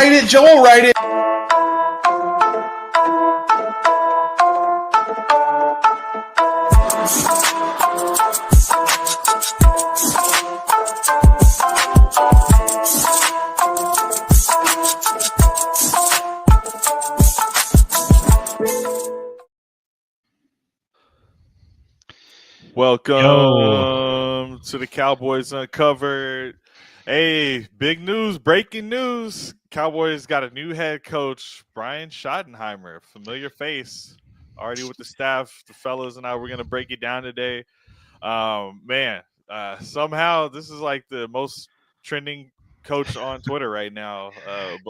write it. Joe will write it. Welcome to the Cowboys Uncovered. Hey, big news, breaking news. Cowboys got a new head coach, Brian Schottenheimer, familiar face, already with the staff. The fellas and I, we're going to break it down today. Somehow this is like the most trending coach on Twitter right now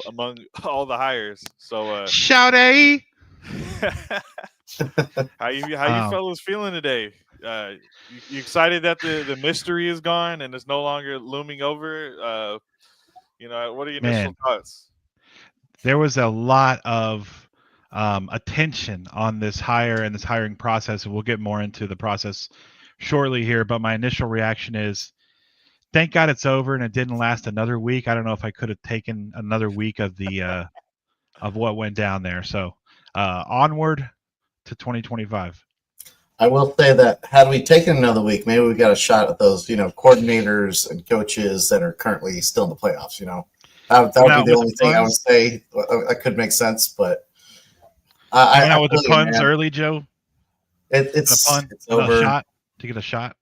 among all the hires. So, Shout-a! how you fellas feeling today? You excited that the mystery is gone and it's no longer looming over? What are your initial thoughts? There was a lot of attention on this hire and this hiring process, and we'll get more into the process shortly here. But my initial reaction is, thank God it's over and it didn't last another week. I don't know if I could have taken another week of the of what went down there. So onward to 2025. I will say that had we taken another week, maybe we got a shot at those, coordinators and coaches that are currently still in the playoffs. That would be the only thing I would say. That could make sense, but I went out with the puns early, Joe. It's over. Shot to get a shot.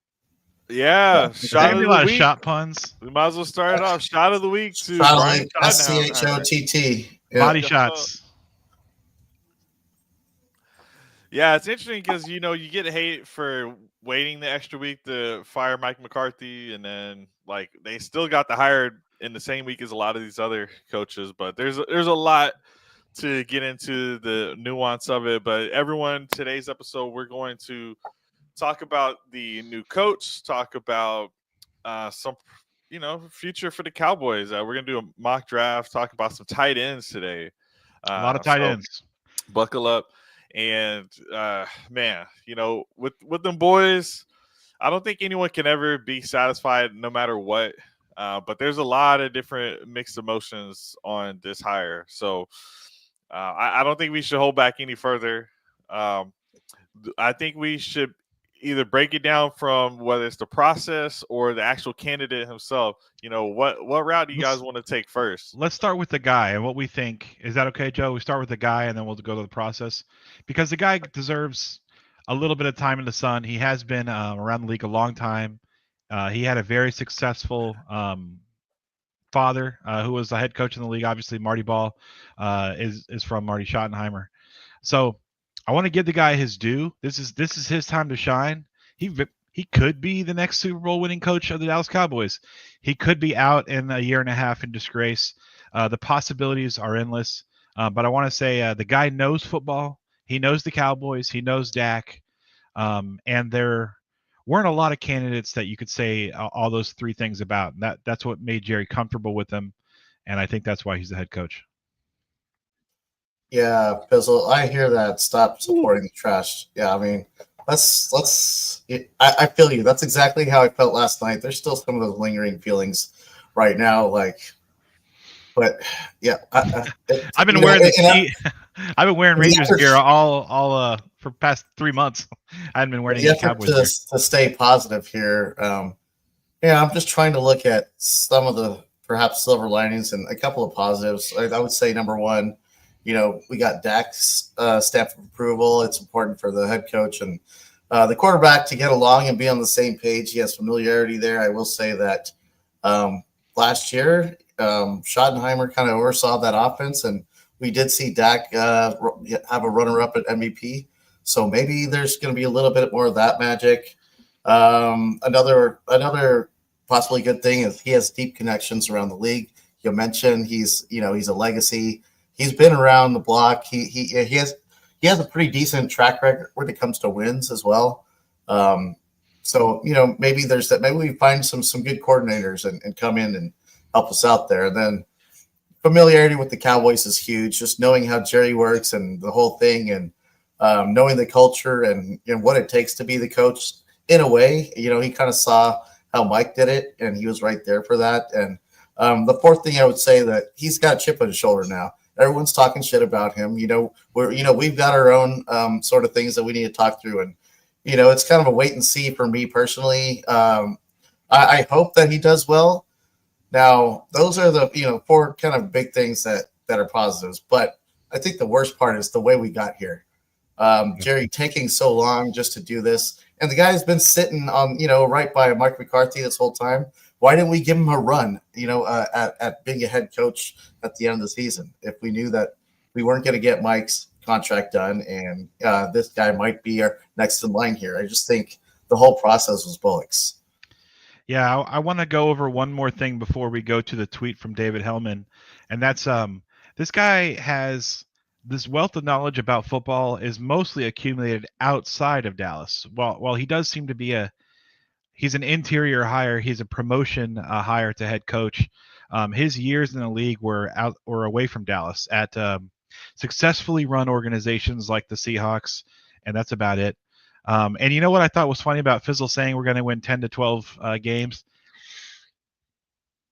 Yeah, shot of the week. Shot puns. We might as well start it off. Shot of the week to Brian SCHOTT. Body shots. Yeah, it's interesting because you get hate for waiting the extra week to fire Mike McCarthy, and then they still got the hired in the same week as a lot of these other coaches. But there's a lot to get into the nuance of it. But everyone, today's episode, we're going to talk about the new coach, talk about some future for the Cowboys. We're gonna do a mock draft, talk about some tight ends today. A lot of tight ends. Buckle up. And with them boys, I don't think anyone can ever be satisfied no matter what. But there's a lot of different mixed emotions on this hire. So I don't think we should hold back any further. I think we should either break it down from whether it's the process or the actual candidate himself. What route do you guys want to take first? Let's start with the guy and what we think. Is that okay, Joe? We start with the guy and then we'll go to the process, because the guy deserves a little bit of time in the sun. He has been around the league a long time. He had a very successful father who was the head coach in the league. Obviously, Marty Ball is from Marty Schottenheimer. So I want to give the guy his due. This is his time to shine. He could be the next Super Bowl winning coach of the Dallas Cowboys. He could be out in a year and a half in disgrace. The possibilities are endless. But I want to say the guy knows football. He knows the Cowboys. He knows Dak. And there weren't a lot of candidates that you could say all those three things about. And that's what made Jerry comfortable with him. And I think that's why he's the head coach. Yeah, Pizzle, I hear that. Stop supporting the trash. Yeah, I mean, let's. I feel you. That's exactly how I felt last night. There's still some of those lingering feelings right now, but yeah, I've been wearing I've been wearing Rangers gear all for past 3 months. I haven't been wearing any Cowboys gear. To stay positive here. I'm just trying to look at some of the perhaps silver linings and a couple of positives. I would say number one, we got Dak's stamp of approval. It's important for the head coach and the quarterback to get along and be on the same page. He has familiarity there. I will say that last year, Schottenheimer kind of oversaw that offense, and we did see Dak have a runner-up at MVP. So maybe there's going to be a little bit more of that magic. Another possibly good thing is he has deep connections around the league. You mentioned he's a legacy. He's been around the block. He has a pretty decent track record when it comes to wins as well. So maybe there's that. Maybe we find some good coordinators and come in and help us out there. And then familiarity with the Cowboys is huge. Just knowing how Jerry works and the whole thing, and knowing the culture and what it takes to be the coach. In a way, he kind of saw how Mike did it, and he was right there for that. And The fourth thing I would say that he's got a chip on his shoulder now. Everyone's talking shit about him. We've got our own sort of things that we need to talk through, and it's kind of a wait and see for me personally. I hope that he does well. Now, those are the four kind of big things that are positives. But I think the worst part is the way we got here. Jerry taking so long just to do this, and the guy's been sitting on right by Mike McCarthy this whole time. Why didn't we give him a run? At being a head coach at the end of the season, if we knew that we weren't going to get Mike's contract done, and this guy might be our next in line here. I just think the whole process was bullocks. Yeah, I want to go over one more thing before we go to the tweet from David Helman, and that's this guy has this wealth of knowledge about football is mostly accumulated outside of Dallas. While he does seem to be he's an interior hire, he's a promotion hire to head coach. His years in the league were out or away from Dallas at successfully run organizations like the Seahawks, and that's about it. And you know what I thought was funny about Fizzle saying we're going to win 10 to 12 games?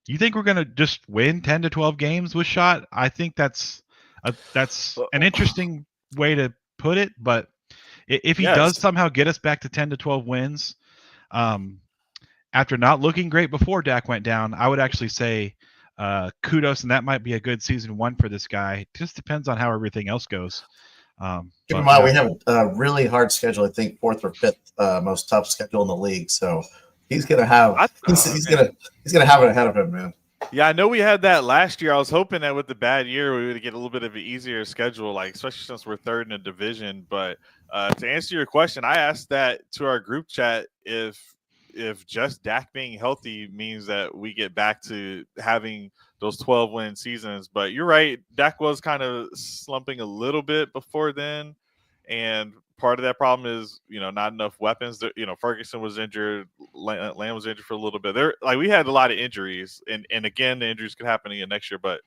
You think we're going to just win 10 to 12 games with Schott? I think that's an interesting way to put it. But if he does somehow get us back to 10 to 12 wins, after not looking great before Dak went down, I would actually say kudos, and that might be a good season one for this guy. It just depends on how everything else goes. Keep in mind, we have a really hard schedule. I think fourth or fifth most tough schedule in the league. So he's gonna have he's gonna have it ahead of him, man. Yeah, I know we had that last year. I was hoping that with the bad year we would get a little bit of an easier schedule, like especially since we're third in the division. But to answer your question, I asked that to our group chat if just Dak being healthy means that we get back to having those 12-win seasons. But you're right, Dak was kind of slumping a little bit before then, and part of that problem is not enough weapons. Ferguson was injured, Lamb was injured for a little bit. We had a lot of injuries, and again the injuries could happen again next year. But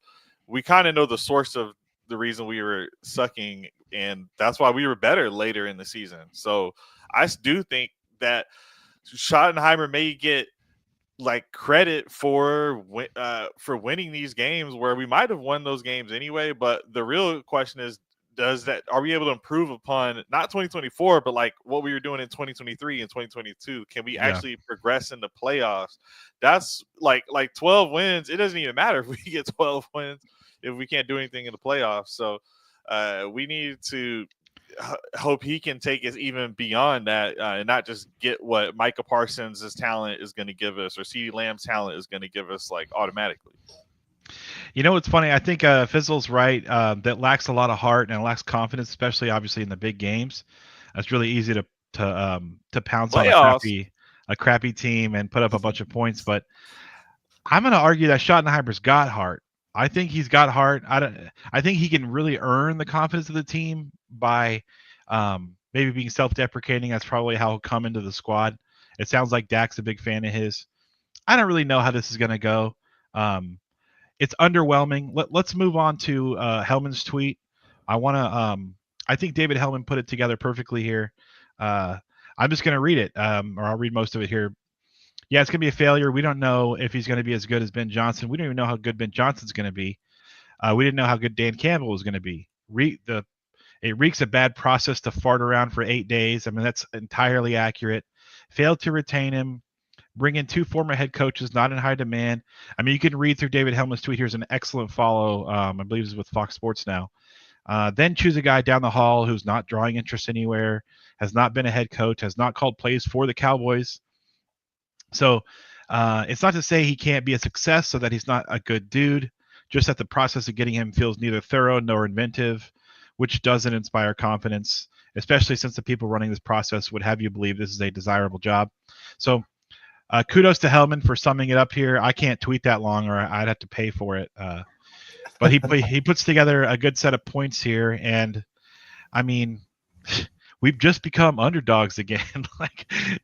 we kind of know the source of the reason we were sucking, and that's why we were better later in the season. So I do think that Schottenheimer may get credit for winning these games where we might have won those games anyway. But the real question is, are we able to improve upon not 2024, but what we were doing in 2023 and 2022? Can we actually progress in the playoffs? That's like 12 wins. It doesn't even matter if we get 12 wins if we can't do anything in the playoffs. So we need to hope he can take us even beyond that and not just get what Micah Parsons' talent is going to give us or CeeDee Lamb's talent is going to give us automatically. It's funny. I think Fizzle's right. That lacks a lot of heart and it lacks confidence, especially obviously in the big games. It's really easy to pounce playoffs on a crappy team and put up a bunch of points. But I'm going to argue that Schottenheimer's got heart. I think he's got heart. I think he can really earn the confidence of the team by maybe being self-deprecating. That's probably how he'll come into the squad. It sounds like Dak's a big fan of his. I don't really know how this is going to go. It's underwhelming. Let's move on to Helman's tweet. I think David Helman put it together perfectly here. I'm just going to read it, or I'll read most of it here. Yeah, it's going to be a failure. We don't know if he's going to be as good as Ben Johnson. We don't even know how good Ben Johnson's going to be. We didn't know how good Dan Campbell was going to be. It reeks a bad process to fart around for 8 days. I mean, that's entirely accurate. Failed to retain him. Bring in 2 former head coaches, not in high demand. I mean, you can read through David Helman's tweet. Here's an excellent follow. I believe it's with Fox Sports now. Then choose a guy down the hall who's not drawing interest anywhere, has not been a head coach, has not called plays for the Cowboys. So it's not to say he can't be a success so that he's not a good dude, just that the process of getting him feels neither thorough nor inventive, which doesn't inspire confidence, especially since the people running this process would have you believe this is a desirable job. So kudos to Helman for summing it up here. I can't tweet that long or I'd have to pay for it. But he puts together a good set of points here. And, I mean, we've just become underdogs again.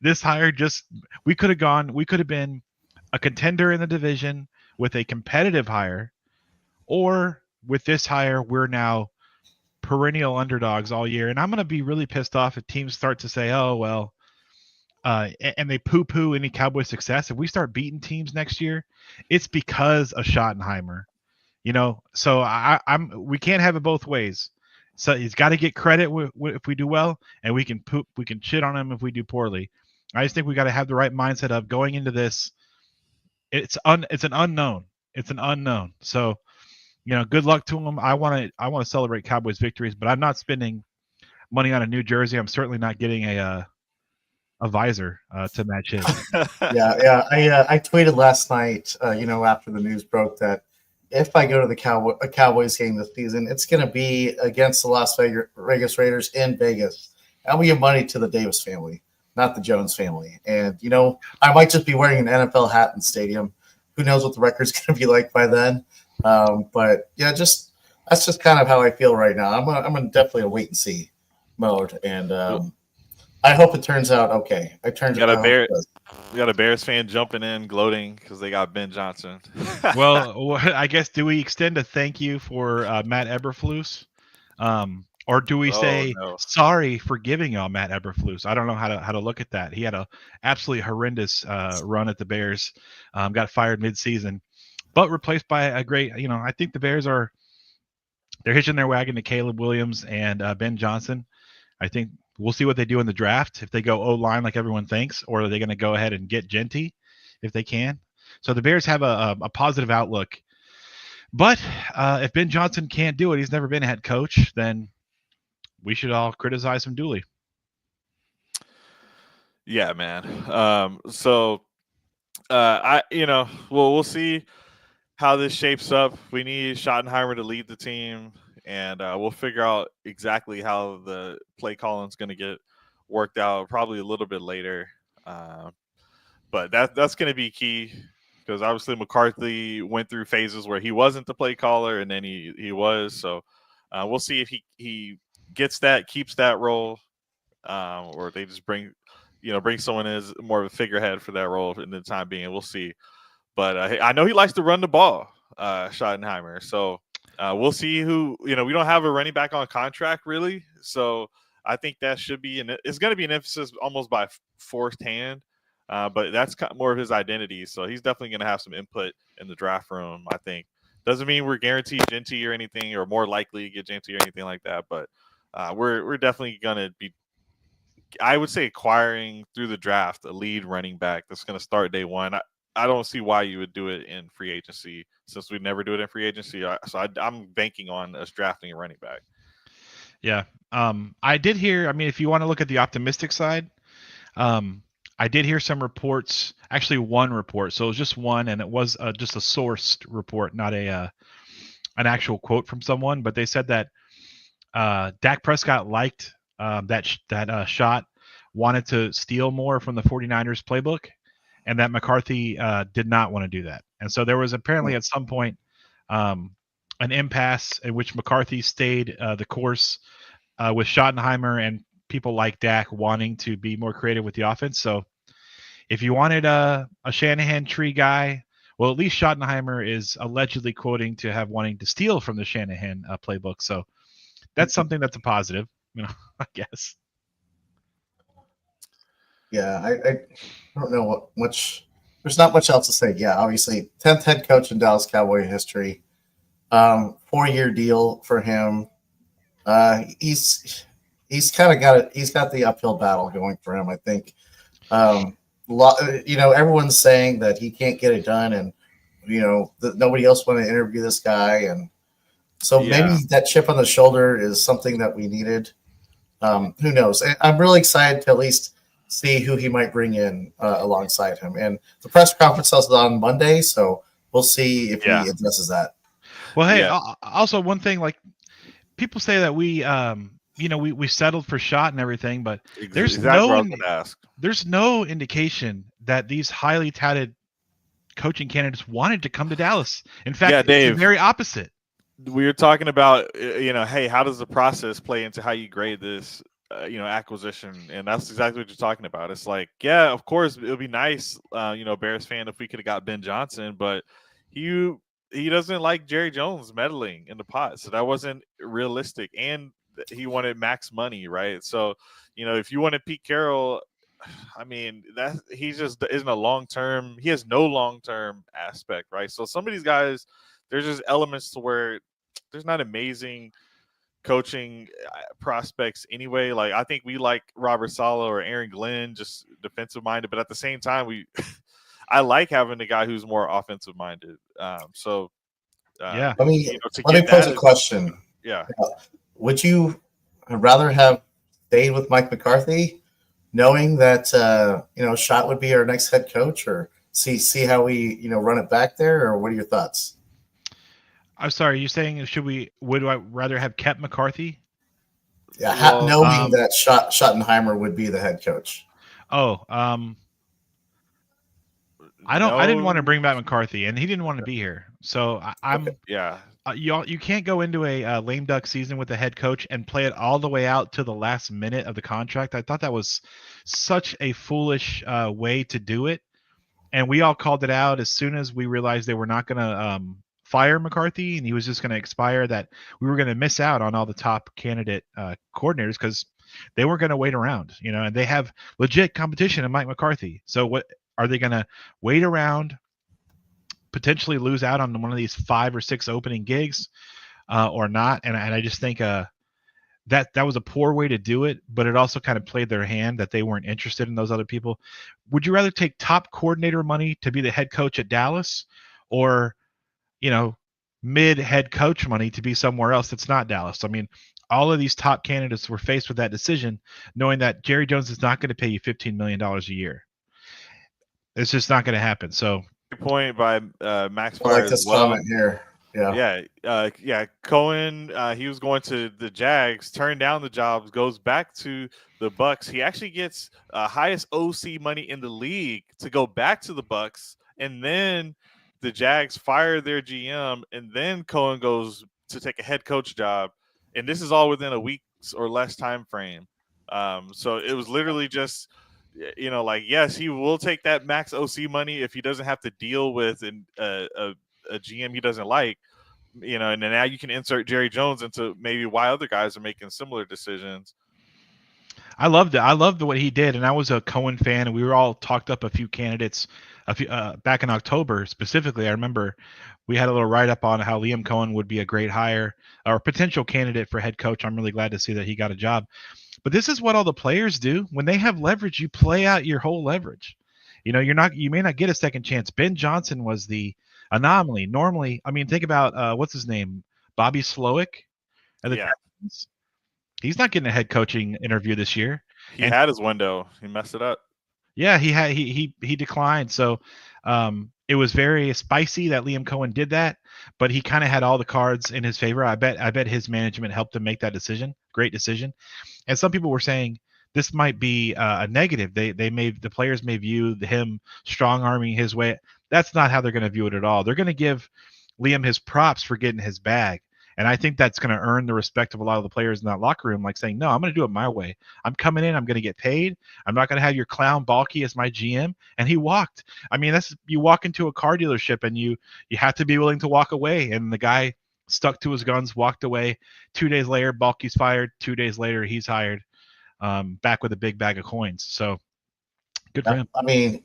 This hire we could have been a contender in the division with a competitive hire, or with this hire, we're now perennial underdogs all year. And I'm going to be really pissed off if teams start to say, oh, well, and they poo-poo any Cowboy success, if we start beating teams next year, it's because of Schottenheimer. So we can't have it both ways. So he's got to get credit if we do well, and we can shit on him if we do poorly. I just think we got to have the right mindset of going into this. It's an unknown. It's an unknown. So good luck to him. I want to celebrate Cowboys victories, but I'm not spending money on a new jersey. I'm certainly not getting a visor to match his. Yeah. I tweeted last night, after the news broke, that if I go to the Cowboys game this season, it's going to be against the Las Vegas Raiders in Vegas. And we give money to the Davis family, not the Jones family. And, I might just be wearing an NFL hat in the stadium. Who knows what the record's going to be like by then. But, yeah, that's just kind of how I feel right now. I'm in definitely a wait and see mode. And I hope it turns out okay. We got a Bears fan jumping in, gloating because they got Ben Johnson. Well, I guess, do we extend a thank you for Matt Eberflus? Or do we say sorry for giving y'all Matt Eberflus? I don't know how to look at that. He had a absolutely horrendous run at the Bears. Got fired midseason, but replaced by a great. I think the Bears they're hitching their wagon to Caleb Williams and Ben Johnson. I think we'll see what they do in the draft. If they go O-line like everyone thinks, or are they going to go ahead and get Genty if they can? So the Bears have a positive outlook. But if Ben Johnson can't do it, he's never been a head coach, then we should all criticize him duly. Yeah, man. We'll see how this shapes up. We need Schottenheimer to lead the team, and we'll figure out exactly how the play calling is going to get worked out probably a little bit later. But that's going to be key, because obviously McCarthy went through phases where he wasn't the play caller, and then he was. So we'll see if he gets that, keeps that role, or they just bring someone as more of a figurehead for that role in the time being. We'll see. But I know he likes to run the ball, Schottenheimer. So we'll see who, we don't have a running back on contract really. So I think that should be, it's going to be an emphasis almost by forced hand. But that's more of his identity. So he's definitely going to have some input in the draft room, I think. Doesn't mean we're guaranteed Genty or anything, or more likely to get Genty or anything like that. But we're definitely going to be, I would say, acquiring through the draft a lead running back that's going to start day one. I don't see why you would do it in free agency, since we never do it in free agency. I'm banking on us drafting a running back. Yeah. I did hear, if you want to look at the optimistic side, I did hear some reports, actually one report. So it was just one, and it was just a sourced report, not an actual quote from someone. But they said that Dak Prescott liked that shot, wanted to steal more from the 49ers playbook, and that McCarthy did not want to do that. And so there was apparently at some point an impasse in which McCarthy stayed the course with Schottenheimer and people like Dak wanting to be more creative with the offense. So if you wanted a Shanahan tree guy, well, at least Schottenheimer is allegedly quoting to have wanting to steal from the Shanahan playbook. So that's something that's a positive, I guess. Yeah, I don't know what much. There's not much else to say. Yeah, obviously, 10th head coach in Dallas Cowboy history. 4-year deal for him. He's kind of got it. He's got the uphill battle going for him, I think. Everyone's saying that he can't get it done, and that nobody else want to interview this guy, and so maybe that chip on the shoulder is something that we needed. Who knows? I'm really excited to at least see who he might bring in alongside him. And the press conference is on Monday, so we'll see if he addresses that. Well, hey, also one thing, like people say that we settled for shot and everything, but there's no indication that these highly touted coaching candidates wanted to come to Dallas. In fact, Dave, it's the very opposite. We were talking about, hey, how does the process play into how you grade this, acquisition? And that's exactly what you're talking about. It's like, yeah, of course, it would be nice, Bears fan, if we could have got Ben Johnson, but he doesn't like Jerry Jones meddling in the pot. So that wasn't realistic. And he wanted max money, right? So, if you wanted Pete Carroll I mean, that he just isn't a long term. He has no long term aspect, right? So some of these guys, there's just elements to where there's not amazing coaching prospects anyway. Like I think we like Robert Saleh or Aaron Glenn, just defensive minded, but at the same time, I like having a guy who's more offensive minded. Yeah. Let me you know, to let me get pose that a is, question. yeah. Would you rather have stayed with Mike McCarthy, knowing that Schott would be our next head coach, or see how we run it back there, or what are your thoughts? I'm sorry. You're saying would I rather have kept McCarthy? Yeah, Well, knowing that Schottenheimer would be the head coach. Oh, I didn't want to no, bring back McCarthy, and he didn't want to be here. So Okay. yeah. you can't go into a lame duck season with the head coach and play it all the way out to the last minute of the contract. I thought that was such a foolish way to do it, and we all called it out as soon as we realized they were not going to fire McCarthy and he was just going to expire. That we were going to miss out on all the top candidate coordinators because they weren't going to wait around, and they have legit competition in Mike McCarthy. So what are they going to wait around? Potentially lose out on one of these 5 or 6 opening gigs or not. And I just think that was a poor way to do it, but it also kind of played their hand that they weren't interested in those other people. Would you rather take top coordinator money to be the head coach at Dallas, or mid head coach money to be somewhere else that's not Dallas? I mean, all of these top candidates were faced with that decision, knowing that Jerry Jones is not going to pay you $15 million a year. It's just not going to happen. So Good point by Max I Fire like as this well. comment here. Yeah. Yeah. Cohen, he was going to the Jags, turned down the job, goes back to the Bucks. He actually gets highest OC money in the league to go back to the Bucks, and then the Jags fire their GM, and then Cohen goes to take a head coach job, and this is all within a week's or less time frame. So it was literally just, like, yes, he will take that max OC money if he doesn't have to deal with a GM he doesn't like, and then now you can insert Jerry Jones into maybe why other guys are making similar decisions. I loved it. I loved what he did, and I was a Cohen fan, and we were all talked up a few candidates back in October specifically. I remember we had a little write up on how Liam Cohen would be a great hire or potential candidate for head coach. I'm really glad to see that he got a job. But this is what all the players do when they have leverage. You play out your whole leverage. You may not get a second chance. Ben Johnson was the anomaly. Normally, I mean, think about what's his name, Bobby Slowick at the Texans. He's not getting a head coaching interview this year. He had his window. He messed it up. Yeah, he declined. So it was very spicy that Liam Cohen did that, but he kind of had all the cards in his favor. I bet his management helped him make that decision. Great decision. And some people were saying this might be a negative. The players may view him strong arming his way. That's not how they're going to view it at all. They're going to give Liam his props for getting his bag. And I think that's going to earn the respect of a lot of the players in that locker room, like saying, no, I'm going to do it my way. I'm coming in. I'm going to get paid. I'm not going to have your clown Balky as my GM. And he walked. I mean, you walk into a car dealership and you have to be willing to walk away. And the guy stuck to his guns, walked away. 2 days later, Balky's fired. 2 days later, he's hired, back with a big bag of coins. So good for him. I mean,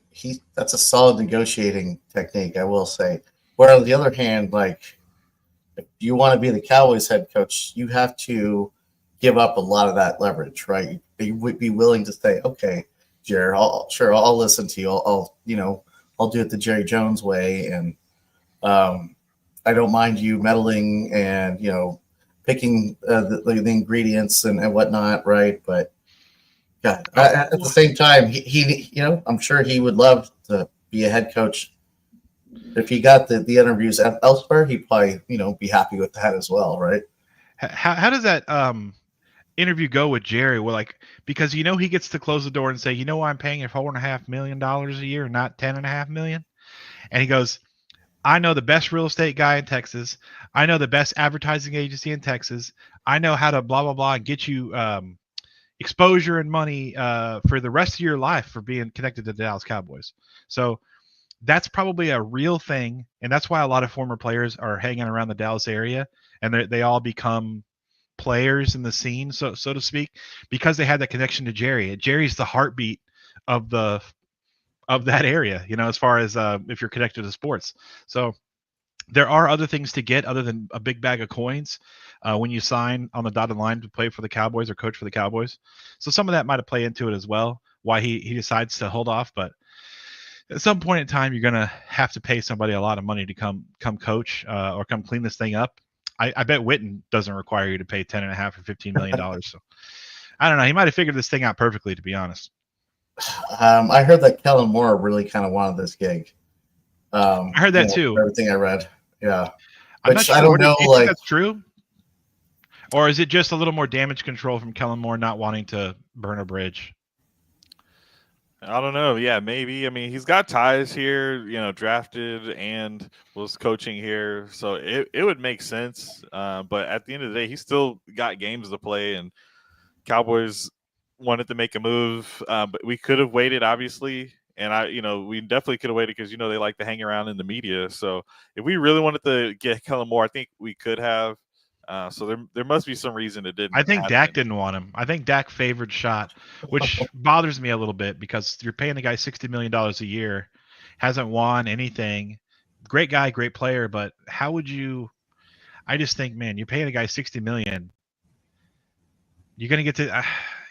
that's a solid negotiating technique, I will say. Where on the other hand, like, if you want to be the Cowboys head coach, you have to give up a lot of that leverage, right? You would be willing to say, okay, Jared, I'll listen to you. I'll do it the Jerry Jones way. And I don't mind you meddling and, picking the ingredients and whatnot. Right. But yeah, at the same time, he I'm sure he would love to be a head coach. If he got the interviews elsewhere, he'd probably, be happy with that as well, right? How does that interview go with Jerry? Well, because he gets to close the door and say, why I'm paying you $4.5 million a year, not $10.5 million. And he goes, I know the best real estate guy in Texas. I know the best advertising agency in Texas. I know how to blah blah blah and get you exposure and money for the rest of your life for being connected to the Dallas Cowboys. So that's probably a real thing, and that's why a lot of former players are hanging around the Dallas area, and they all become players in the scene, so to speak, because they had that connection to Jerry. Jerry's the heartbeat of that area, as far as if you're connected to sports. So there are other things to get other than a big bag of coins when you sign on the dotted line to play for the Cowboys or coach for the Cowboys. So some of that might have played into it as well, why he decides to hold off. But at some point in time, you're going to have to pay somebody a lot of money to come coach or come clean this thing up. I bet Witten doesn't require you to pay $10.5 or $15 million. So I don't know. He might have figured this thing out perfectly, to be honest. I heard that Kellen Moore really kind of wanted this gig. I heard that too. Everything I read. Yeah. I'm not sure. I don't know. Do you think that's true? Or is it just a little more damage control from Kellen Moore not wanting to burn a bridge? I don't know. Yeah, maybe. I mean, he's got ties here, drafted and was coaching here. So it would make sense. But at the end of the day, he still got games to play, and Cowboys wanted to make a move. But we could have waited, obviously. And we definitely could have waited because, they like to hang around in the media. So if we really wanted to get Kellen Moore, I think we could have. So there must be some reason it didn't. I think Dak didn't want him. I think Dak favored Schott, which bothers me a little bit because you're paying the guy $60 million a year, hasn't won anything. Great guy, great player, but how would you? I just think, man, you're paying a guy $60 million. You're gonna get to.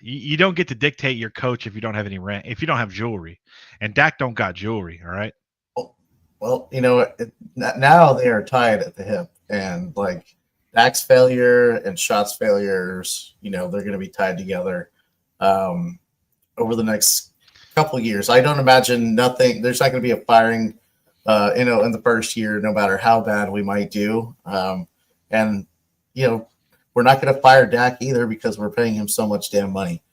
You don't get to dictate your coach if you don't have any rent, if you don't have jewelry, and Dak don't got jewelry. All right. Well, now they are tied at the hip, and like Dak's failure and Schott's failures, they're going to be tied together over the next couple of years. I don't imagine nothing. There's not going to be a firing, in the first year, no matter how bad we might do. And we're not going to fire Dak either because we're paying him so much damn money.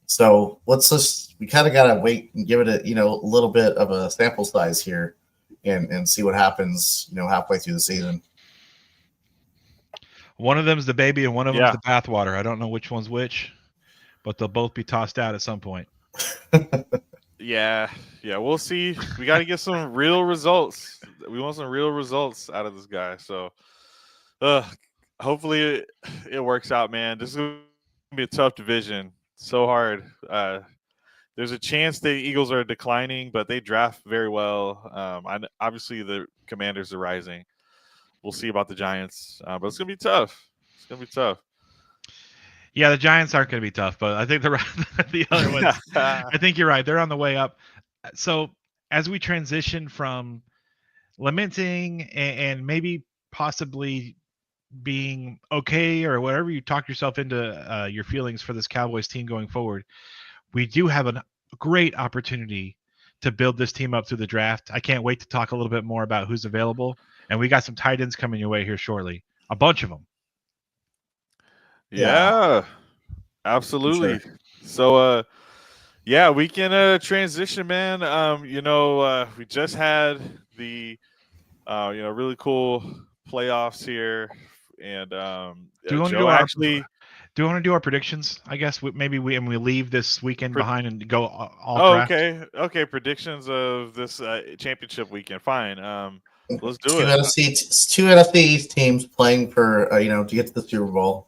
So we kind of got to wait and give it a little bit of a sample size here and see what happens, halfway through the season. One of them's the baby and one of them's the bathwater. I don't know which one's which, but they'll both be tossed out at some point. Yeah, we'll see. We got to get some real results. We want some real results out of this guy. So, hopefully it works out, man. This is going to be a tough division. So hard. There's a chance the Eagles are declining, but they draft very well. Obviously, the Commanders are rising. We'll see about the Giants, but it's going to be tough. It's going to be tough. Yeah, the Giants aren't going to be tough, but I think the other ones, I think you're right. They're on the way up. So as we transition from lamenting and maybe possibly being okay or whatever you talk yourself into your feelings for this Cowboys team going forward, we do have a great opportunity to build this team up through the draft. I can't wait to talk a little bit more about who's available, and we got some tight ends coming your way here shortly. A bunch of them. Yeah, absolutely. Sure. So, we can transition, man. We just had the, really cool playoffs here, and do you want to do our predictions? I guess maybe we leave this weekend behind and go all draft. Okay. Predictions of this championship weekend. Fine. Let's do it. Two NFC East teams playing for to get to the Super Bowl,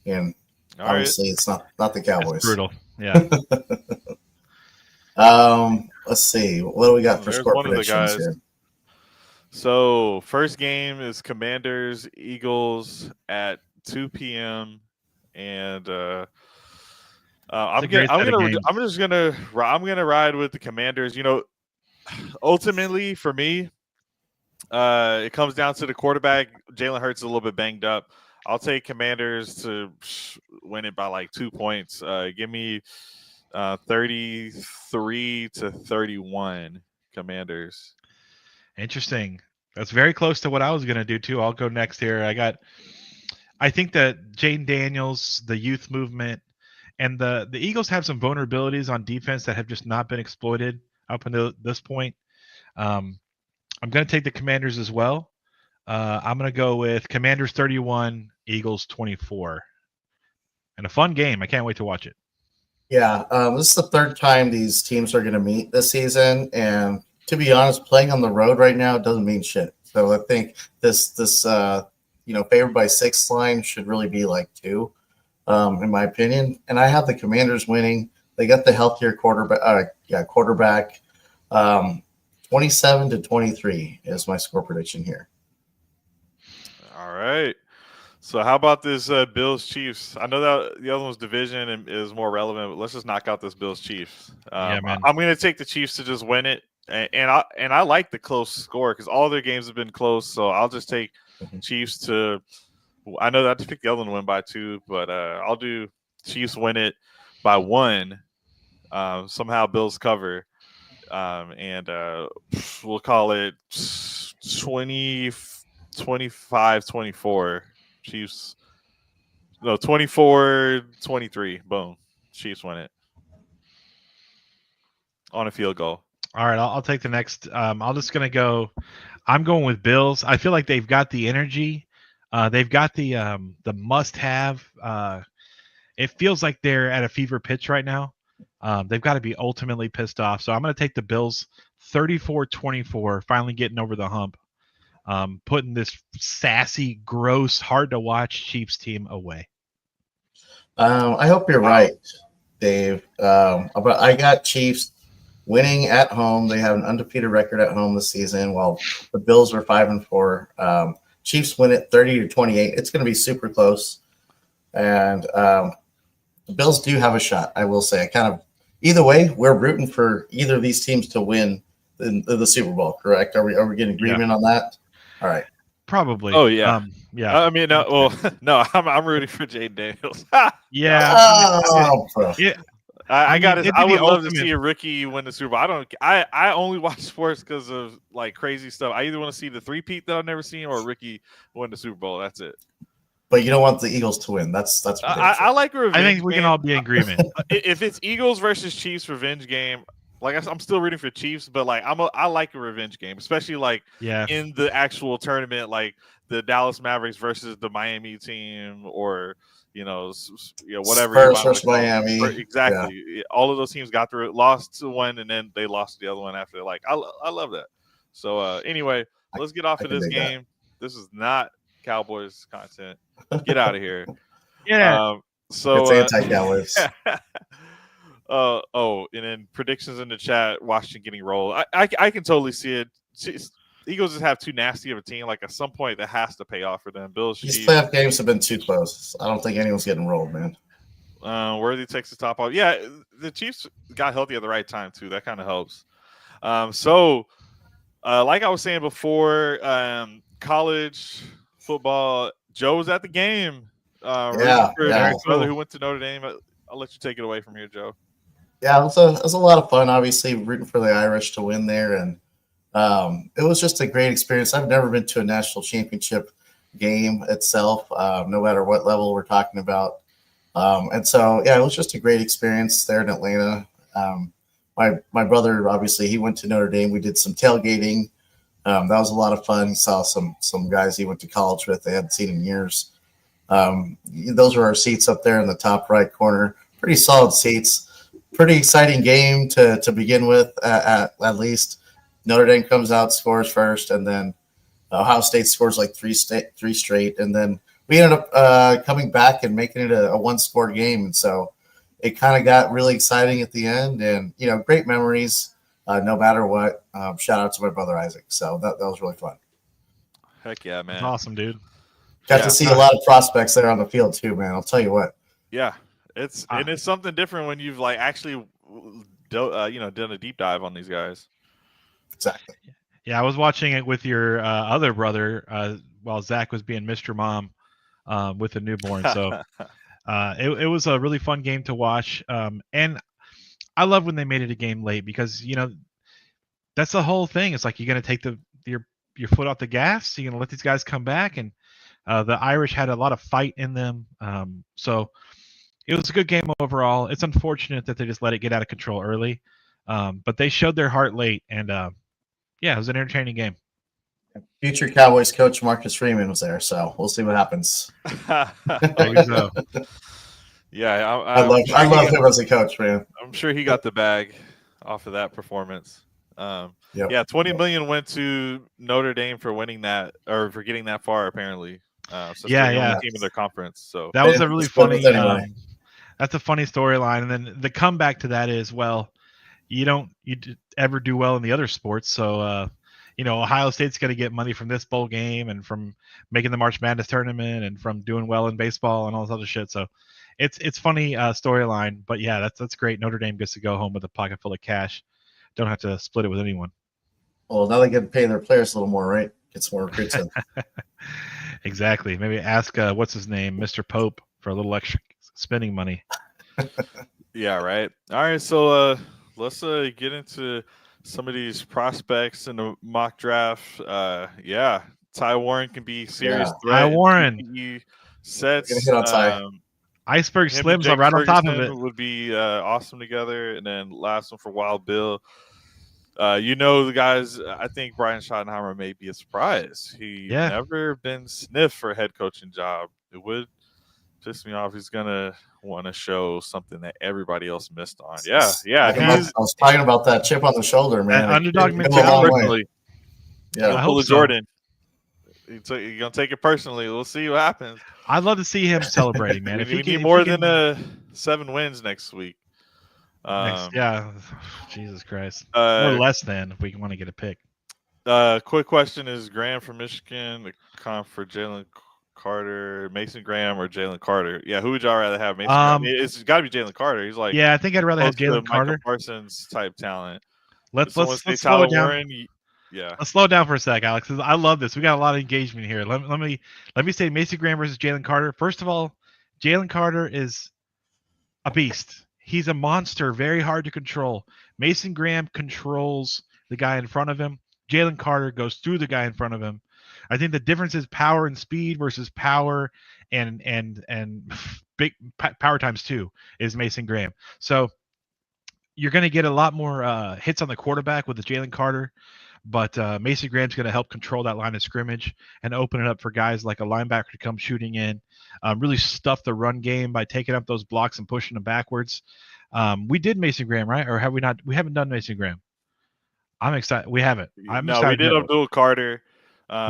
and obviously it's not the Cowboys. That's brutal. Yeah. Let's see. What do we got for score predictions here? So first game is Commanders Eagles at 2 p.m. and I'm gonna ride with the Commanders. Ultimately for me, it comes down to the quarterback. Jalen Hurts is a little bit banged up. I'll take Commanders to win it by like 2 points. Give me 33-31 Commanders. Interesting. That's very close to what I was going to do too. I'll go next here. I think that Jaden Daniels, the youth movement, and the Eagles have some vulnerabilities on defense that have just not been exploited up until this point. I'm going to take the Commanders as well. I'm going to go with Commanders 31, Eagles 24. And a fun game. I can't wait to watch it. Yeah, this is the third time these teams are going to meet this season. And to be honest, playing on the road right now doesn't mean shit. So I think this favored by 6 line should really be like 2, in my opinion. And I have the Commanders winning. They got the healthier quarterback. 27-23 is my score prediction here. All right. So how about this Bills Chiefs? I know that the other one's division and is more relevant, but let's just knock out this Bills Chiefs. Yeah, man. I'm going to take the Chiefs to just win it, and I like the close score because all their games have been close. So I'll just take Chiefs to. I know that to pick the other one to win by 2, but I'll do Chiefs win it by 1. Somehow Bills cover, and we'll call it 25-24. Chiefs. No, 24-23. Boom. Chiefs win it on a field goal. All right, I'll take the next. I'm going with Bills. I feel like they've got the energy. They've got the must-have. It feels like they're at a fever pitch right now. They've got to be ultimately pissed off. So I'm going to take the Bills 34-24, finally getting over the hump, putting this sassy, gross, hard-to-watch Chiefs team away. I hope you're right, Dave. But I got Chiefs winning at home. They have an undefeated record at home this season, while the Bills are 5-4. Chiefs win it 30-28. It's going to be super close, and the Bills do have a shot. I will say, either way, we're rooting for either of these teams to win the Super Bowl. Correct? Are we getting agreement on that? All right. Probably. Oh yeah. Yeah. I mean, no, I'm rooting for Jade Daniels. Yeah. Yeah. I would love to see a rookie win the Super Bowl. I only watch sports because of like crazy stuff. I either want to see the three-peat that I've never seen or a rookie win the Super Bowl. That's it. But you don't want the Eagles to win. That's I like a revenge. I think we can all be in agreement. If it's Eagles versus Chiefs revenge game, like I'm still rooting for Chiefs, but like I like a revenge game, especially like in the actual tournament, like the Dallas Mavericks versus the Miami team, or whatever. Spurs versus Miami. Exactly. Yeah. All of those teams got through it, lost to one, and then they lost to the other one after. Like I love that. So anyway, let's get off of this game. This is not Cowboys content. Get out of here. Yeah. So it's anti-Cowboys. And then predictions in the chat. Washington getting rolled. I can totally see it. Eagles just have too nasty of a team. Like at some point, that has to pay off for them. Bills. These playoff games have been too close. I don't think anyone's getting rolled, man. Worthy takes the top off. Yeah, the Chiefs got healthy at the right time too. That kind of helps. Like I was saying before, college football. Joe was at the game. His brother who went to Notre Dame. I'll let you take it away from here, Joe. Yeah, it was a lot of fun. Obviously, rooting for the Irish to win there, and it was just a great experience. I've never been to a national championship game itself, no matter what level we're talking about. And so, yeah, it was just a great experience there in Atlanta. My brother, obviously, he went to Notre Dame. We did some tailgating. That was a lot of fun. He saw some guys he went to college with. They hadn't seen in years. Those were our seats up there in the top right corner. Pretty solid seats. Pretty exciting game to begin with, at least. Notre Dame comes out, scores first, and then Ohio State scores like three straight. And then we ended up coming back and making it a one-score game. And so it kind of got really exciting at the end. And, great memories no matter what. Shout out to my brother Isaac. So that was really fun. Heck yeah, man. That's awesome, dude. Got to see a lot of prospects there on the field too, man. I'll tell you what. Yeah, it's something different when you've like actually, done a deep dive on these guys. Exactly. Yeah, I was watching it with your other brother while Zach was being Mr. Mom with a newborn. So it was a really fun game to watch. And I love when they made it a game late because that's the whole thing. It's like you're gonna take your foot off the gas. You're gonna let these guys come back, and the Irish had a lot of fight in them. So it was a good game overall. It's unfortunate that they just let it get out of control early, but they showed their heart late, and it was an entertaining game. Future Cowboys coach Marcus Freeman was there, so we'll see what happens. There you go. Yeah, I love him as a coach, man. I'm sure he got the bag off of that performance. Yeah, $20 million went to Notre Dame for winning that, or for getting that far, apparently. So the team in their conference. So that was a really funny. That's a funny storyline, and then the comeback to that is, well, ever do well in the other sports. So, Ohio State's going to get money from this bowl game and from making the March Madness tournament and from doing well in baseball and all this other shit. So it's funny storyline, but yeah, that's great. Notre Dame gets to go home with a pocket full of cash. Don't have to split it with anyone. Well, now they get to pay their players a little more, right? Get some more recruits in. Exactly. Maybe ask what's his name, Mr. Pope, for a little extra spending money. Yeah, right. All right, so let's get into some of these prospects in the mock draft. Yeah, Ty Warren can be serious threat. Ty in Warren. PPE sets. We're gonna hit on Ty. Iceberg Him and Slims Jake are right on top of Ferguson it. would be awesome together. And then last one for Wild Bill. The guys, I think Brian Schottenheimer may be a surprise. He never been sniffed for a head coaching job. It would piss me off. He's going to want to show something that everybody else missed on. Yeah. I was talking about that chip on the shoulder, man. Underdog mentality. Yeah. He'll pull a Jordan. You're going to take it personally. We'll see what happens. I'd love to see him celebrating, man. we need more than 7 wins next week. Jesus Christ. Or less than if we want to get a pick. Quick question: is Graham from Michigan the comp for Jalen Carter, Mason Graham, or Jalen Carter? Yeah, who would y'all rather have? Mason Graham? It's got to be Jalen Carter. He's like, I think I'd rather have Jalen Carter. Michael Parsons type talent. Let's slow it down. Warren, let's slow it down for a sec, Alex. I love this. We got a lot of engagement here. Let me say Mason Graham versus Jalen Carter. First of all, Jalen Carter is a beast. He's a monster, very hard to control. Mason Graham controls the guy in front of him. Jalen Carter goes through the guy in front of him. I think the difference is power and speed versus power and big power times 2 is Mason Graham. So you're going to get a lot more hits on the quarterback with the Jalen Carter, but Mason Graham's going to help control that line of scrimmage and open it up for guys like a linebacker to come shooting in, really stuff the run game by taking up those blocks and pushing them backwards. We did Mason Graham, right? Or have we not? We haven't done Mason Graham. I'm excited. We haven't. We did Abdul Carter.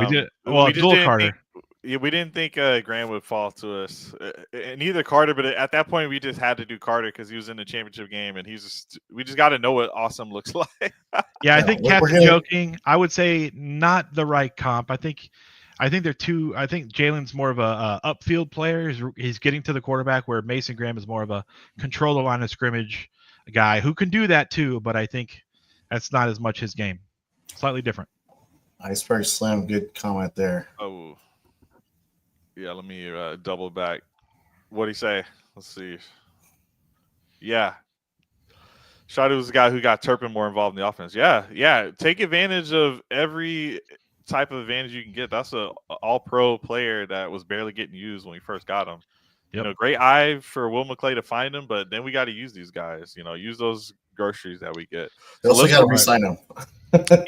We did. Well, Abdul Carter. We didn't think Graham would fall to us, neither Carter. But at that point, we just had to do Carter because he was in the championship game, and we just got to know what awesome looks like. I think Captain joking. I would say not the right comp. I think they're two. I think Jalen's more of a upfield player. He's getting to the quarterback, where Mason Graham is more of a control the line of scrimmage guy who can do that too. But I think that's not as much his game. Slightly different. Iceberg Slim, good comment there. Oh, yeah. Let me double back. What'd he say? Let's see. Yeah. Shotty was the guy who got Turpin more involved in the offense. Yeah. Take advantage of every type of advantage you can get. That's a all-pro player that was barely getting used when we first got him. Yep. Great eye for Will McClay to find him, but then we got to use these guys. Use those groceries that we get. We also got to re-sign them.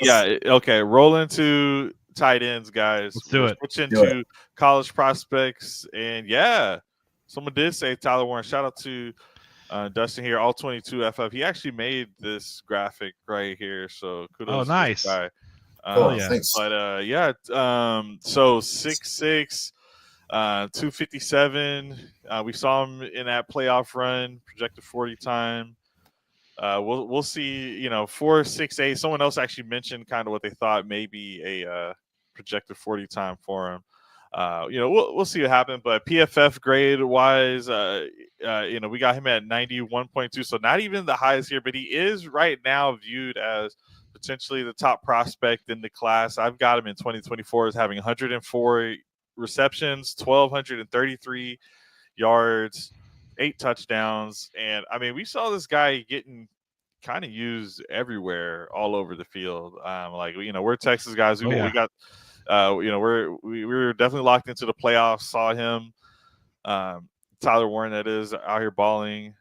Yeah. Okay. Roll into tight ends, guys. Let's do it. Switch into college prospects, and someone did say Tyler Warren. Shout out to Dustin here, all 22 FF. He actually made this graphic right here, so kudos. Oh, nice. To this guy. Thanks. But so 6'6", 257. We saw him in that playoff run, projected 40 time. We'll see. 4.68. Someone else actually mentioned kind of what they thought maybe a projected 40 time for him. We'll see what happens. But PFF grade wise, we got him at 91.2. So not even the highest here, but he is right now viewed as potentially the top prospect in the class. I've got him in 2024 as having 104 receptions, 1,233 yards, 8 touchdowns. And I mean, we saw this guy getting kind of used everywhere, all over the field. We're Texas guys. We got, we were definitely locked into the playoffs. Saw him, Tyler Warren, that is, out here balling.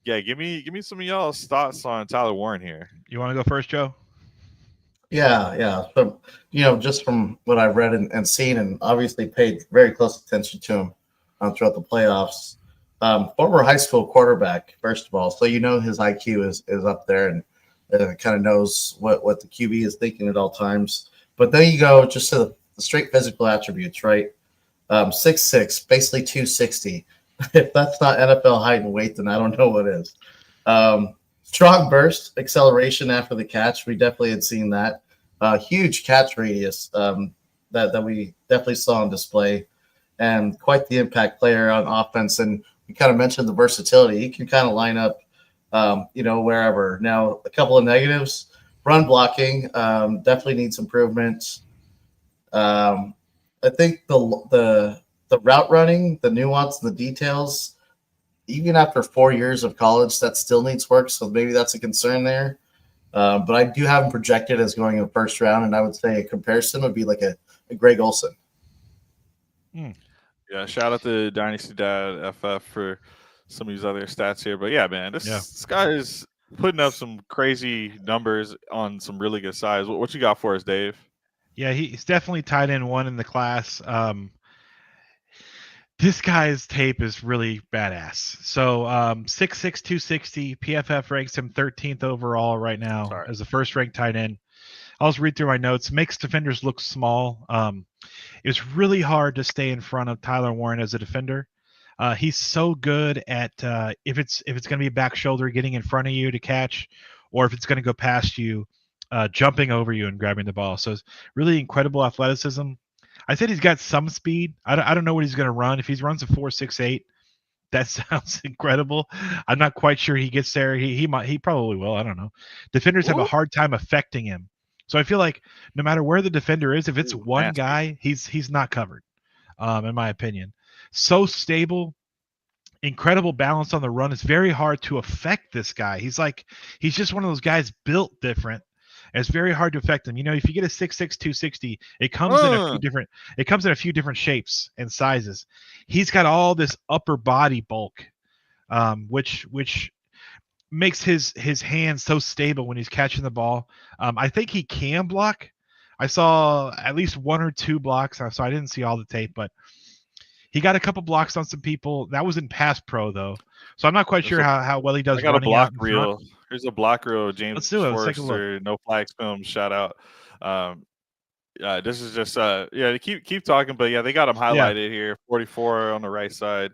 Give me some of y'all's thoughts on Tyler Warren here. You want to go first, Joe? Yeah. So, just from what I've read and seen, and obviously paid very close attention to him throughout the playoffs. Former high school quarterback, first of all, so his IQ is up there and kind of knows what the QB is thinking at all times. But then you go just to the straight physical attributes, right? 6'6", basically 260. If that's not NFL height and weight, then I don't know what is. Strong burst, acceleration after the catch. We definitely had seen that. Huge catch radius that we definitely saw on display, and quite the impact player on offense. And we kind of mentioned the versatility. He can kind of line up, wherever. Now, a couple of negatives: run blocking definitely needs improvement. Um, I think the route running, the nuance, the details, even after 4 years of college, that still needs work. So maybe that's a concern there. But I do have him projected as going in the first round, and I would say a comparison would be like a Greg Olson. Yeah, shout out to Dynasty Dad FF for some of these other stats here. But yeah, man, this guy is putting up some crazy numbers on some really good size. What you got for us, Dave? Yeah, he's definitely tied in one in the class. This guy's tape is really badass. So 6'6", 260, PFF ranks him 13th overall right now as the first ranked tight end. I'll just read through my notes. Makes defenders look small. It's really hard to stay in front of Tyler Warren as a defender. He's so good at if it's going to be a back shoulder, getting in front of you to catch, or if it's going to go past you, jumping over you and grabbing the ball. So it's really incredible athleticism. I said he's got some speed. I don't know what he's going to run. If he runs a 4.68, that sounds incredible. I'm not quite sure he gets there. He probably will. I don't know. Defenders have a hard time affecting him. So I feel like no matter where the defender is, if it's one nasty guy, he's not covered, in my opinion. So stable, incredible balance on the run. It's very hard to affect this guy. He's just one of those guys built different. It's very hard to affect him. If you get a 6'6", 260, it comes in a few different shapes and sizes. He's got all this upper body bulk, which makes his hands so stable when he's catching the ball. I think he can block. I saw at least one or two blocks, so I didn't see all the tape, but he got a couple blocks on some people. That was in pass pro though, so I'm not quite sure how well he does. I got a running block out in reel. front. Here's a block reel. James Let's do it. Let's take a look. Forrester, No Flags Film. Shout out. This is just keep talking, but yeah, they got him highlighted here. 44 on the right side.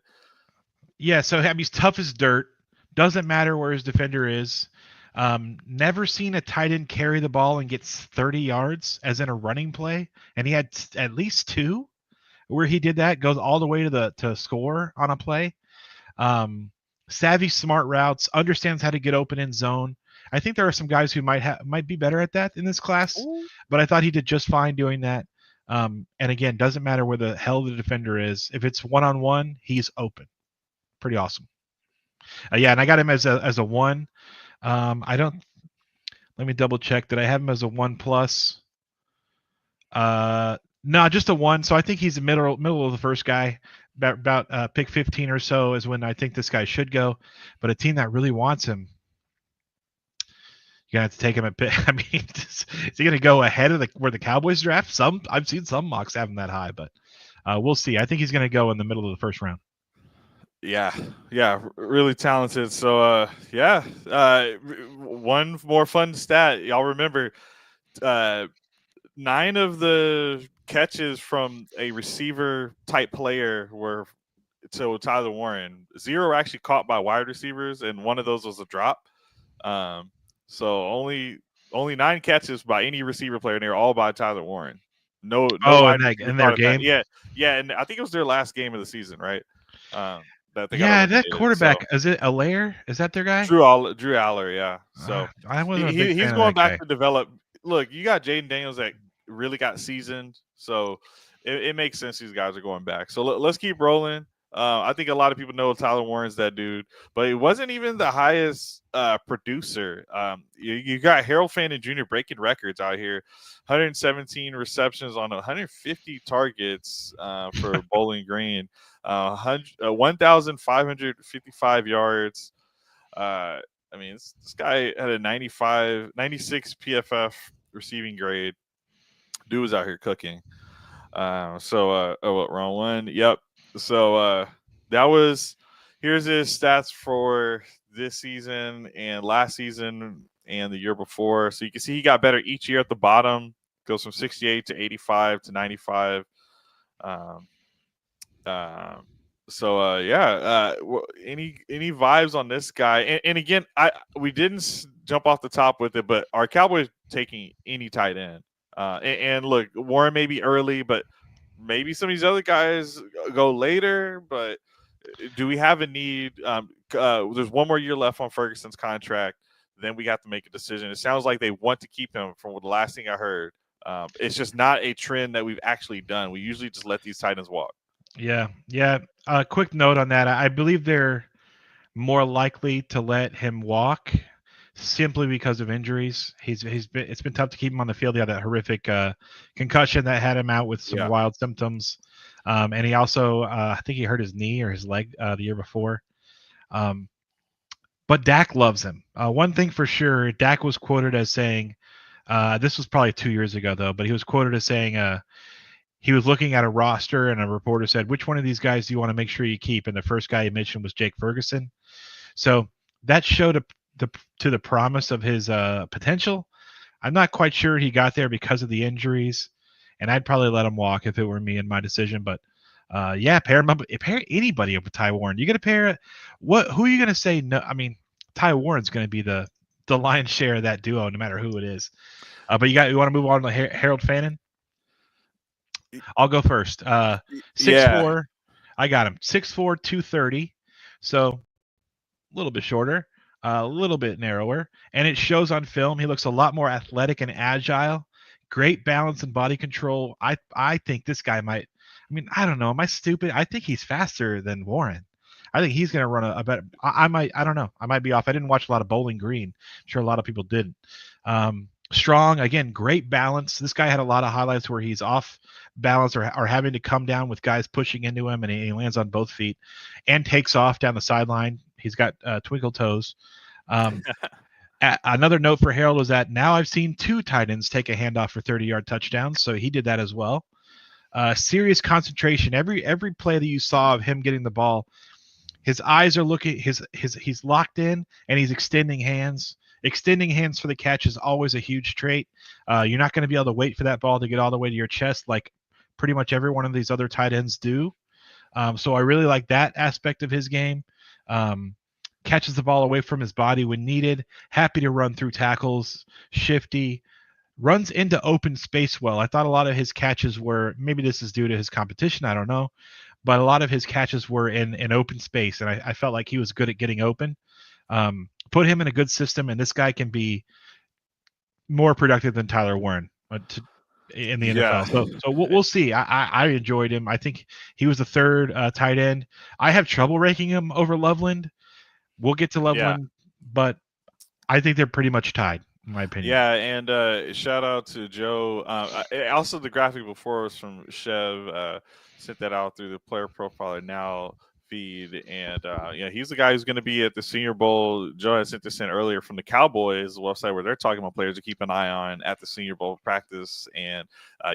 Yeah, so he's tough as dirt. Doesn't matter where his defender is. Never seen a tight end carry the ball and gets 30 yards as in a running play, and he had at least two where he did that. Goes all the way to score on a play. Savvy, smart routes, understands how to get open in zone. I think there are some guys who might be better at that in this class, but I thought he did just fine doing that. And again, doesn't matter where the hell the defender is. If it's one-on-one, he's open. Pretty awesome. Yeah, and I got him as a 1. Let me double check. Did I have him as a 1+? No, just a 1. So I think he's the middle of the first guy. About pick 15 or so is when I think this guy should go. But a team that really wants him, you're gonna have to take him at pick. I mean, is he gonna go ahead of where the Cowboys draft? I've seen some mocks have him that high, but we'll see. I think he's gonna go in the middle of the first round. Yeah, really talented. So one more fun stat. Y'all remember 9 of the catches from a receiver type player were to Tyler Warren. 0 actually caught by wide receivers, and one of those was a drop. So only 9 catches by any receiver player, and they're all by Tyler Warren. No in their game. Yeah, and I think it was their last game of the season, right? That quarterback, is it Allaire? Is that their guy? Drew Aller, yeah. So he's going back to develop. Look, you got Jaden Daniels that really got seasoned, so it makes sense these guys are going back. So let's keep rolling. I think a lot of people know Tyler Warren's that dude, but he wasn't even the highest producer. You got Harold Fannin Jr. breaking records out here. 117 receptions on 150 targets for Bowling Green. 1,555 yards. I mean, this guy had a 96 PFF receiving grade. Dude was out here cooking. Wrong one. Yep. So here's his stats for this season and last season and the year before. So you can see he got better each year at the bottom. Goes from 68 to 85 to 95. So any vibes on this guy? And again, we didn't jump off the top with it, but are Cowboys taking any tight end? And look, Warren may be early, but maybe some of these other guys go later. But do we have a need? There's one more year left on Ferguson's contract. Then we have to make a decision. It sounds like they want to keep him. From the last thing I heard, it's just not a trend that we've actually done. We usually just let these tight ends walk. Yeah. Quick note on that. I believe they're more likely to let him walk simply because of injuries. It's been tough to keep him on the field. He had that horrific concussion that had him out with some wild symptoms. And he also, I think he hurt his knee or his leg the year before. But Dak loves him. One thing for sure, Dak was quoted as saying, this was probably 2 years ago though, but he was quoted as saying, he was looking at a roster and a reporter said, which one of these guys do you want to make sure you keep? And the first guy he mentioned was Jake Ferguson. So that showed to the promise of his potential. I'm not quite sure he got there because of the injuries, and I'd probably let him walk if it were me in my decision. But pair him up. Pair anybody up with Ty Warren. You got to pair what? Who are you going to say? No, I mean Ty Warren's going to be the lion's share of that duo, no matter who it is. But you want to move on to Harold Fannin? I'll go first. 6'4". I got him 6'4", 230. So a little bit shorter, a little bit narrower, and it shows on film. He looks a lot more athletic and agile. Great balance and body control. I think this guy might. I mean, I don't know. Am I stupid? I think he's faster than Warren. I think he's going to run a better. I don't know. I might be off. I didn't watch a lot of Bowling Green. I'm sure a lot of people didn't. Strong, again, great balance. This guy had a lot of highlights where he's off balance or having to come down with guys pushing into him, and he lands on both feet and takes off down the sideline. He's got twinkle toes. Another note for Harold was that now I've seen 2 tight ends take a handoff for 30-yard touchdowns, so he did that as well. Serious concentration. Every play that you saw of him getting the ball, his eyes are looking. He's locked in and he's extending hands. Extending hands for the catch is always a huge trait. You're not going to be able to wait for that ball to get all the way to your chest like pretty much every one of these other tight ends do. So I really like that aspect of his game. Catches the ball away from his body when needed. Happy to run through tackles. Shifty. Runs into open space well. I thought a lot of his catches were, maybe this is due to his competition, I don't know, but a lot of his catches were in open space, and I felt like he was good at getting open. Put him in a good system, and this guy can be more productive than Tyler Warren in the NFL. So we'll see. I enjoyed him. I think he was the 3rd tight end. I have trouble ranking him over Loveland. We'll get to Loveland, but I think they're pretty much tied, in my opinion. Yeah, and shout out to Joe. Also, the graphic before was from Chev. Sent that out through the Player Profiler Now feed, and he's the guy who's going to be at the Senior Bowl. Joe had sent this in earlier from the Cowboys website where they're talking about players to keep an eye on at the Senior Bowl practice and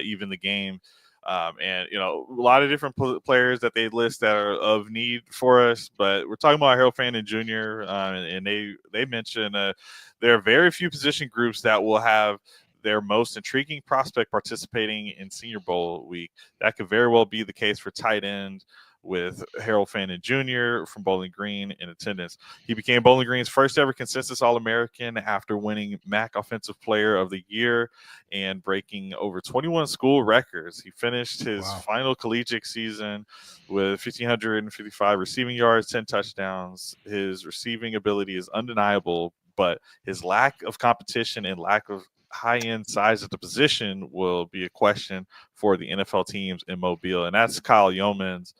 even the game. And a lot of different players that they list that are of need for us, but we're talking about Harold Fannin Jr. And they mentioned there are very few position groups that will have their most intriguing prospect participating in Senior Bowl week. That could very well be the case for tight end, with Harold Fannin Jr. from Bowling Green in attendance. He became Bowling Green's first ever consensus All-American after winning MAC Offensive Player of the Year and breaking over 21 school records. He finished his final collegiate season with 1,555 receiving yards, 10 touchdowns. His receiving ability is undeniable, but his lack of competition and lack of high-end size at the position will be a question for the NFL teams in Mobile. And that's Kyle Yeomans,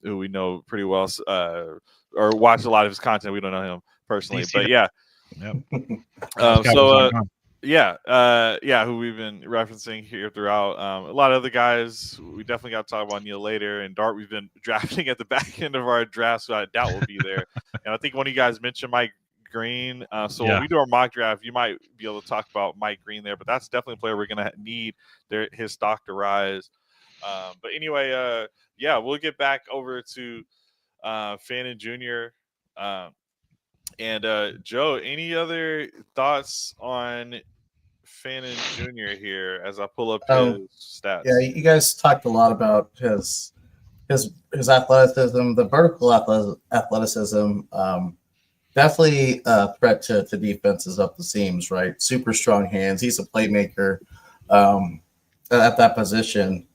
who we know pretty well, or watch a lot of his content. We don't know him personally, but yeah. Yep. Who we've been referencing here throughout. A lot of other guys, we definitely got to talk about Neil later. And Dart, we've been drafting at the back end of our draft, so I doubt we'll be there. And I think one of you guys mentioned Mike Green. When we do our mock draft, you might be able to talk about Mike Green there, but that's definitely a player we're going to need his stock to rise. But anyway, we'll get back over to Fannin Jr. And Joe, any other thoughts on Fannin Jr. here as I pull up his stats? Yeah, you guys talked a lot about his his athleticism, the vertical athleticism, definitely a threat to defenses up the seams. Right, super strong hands. He's a playmaker at that position.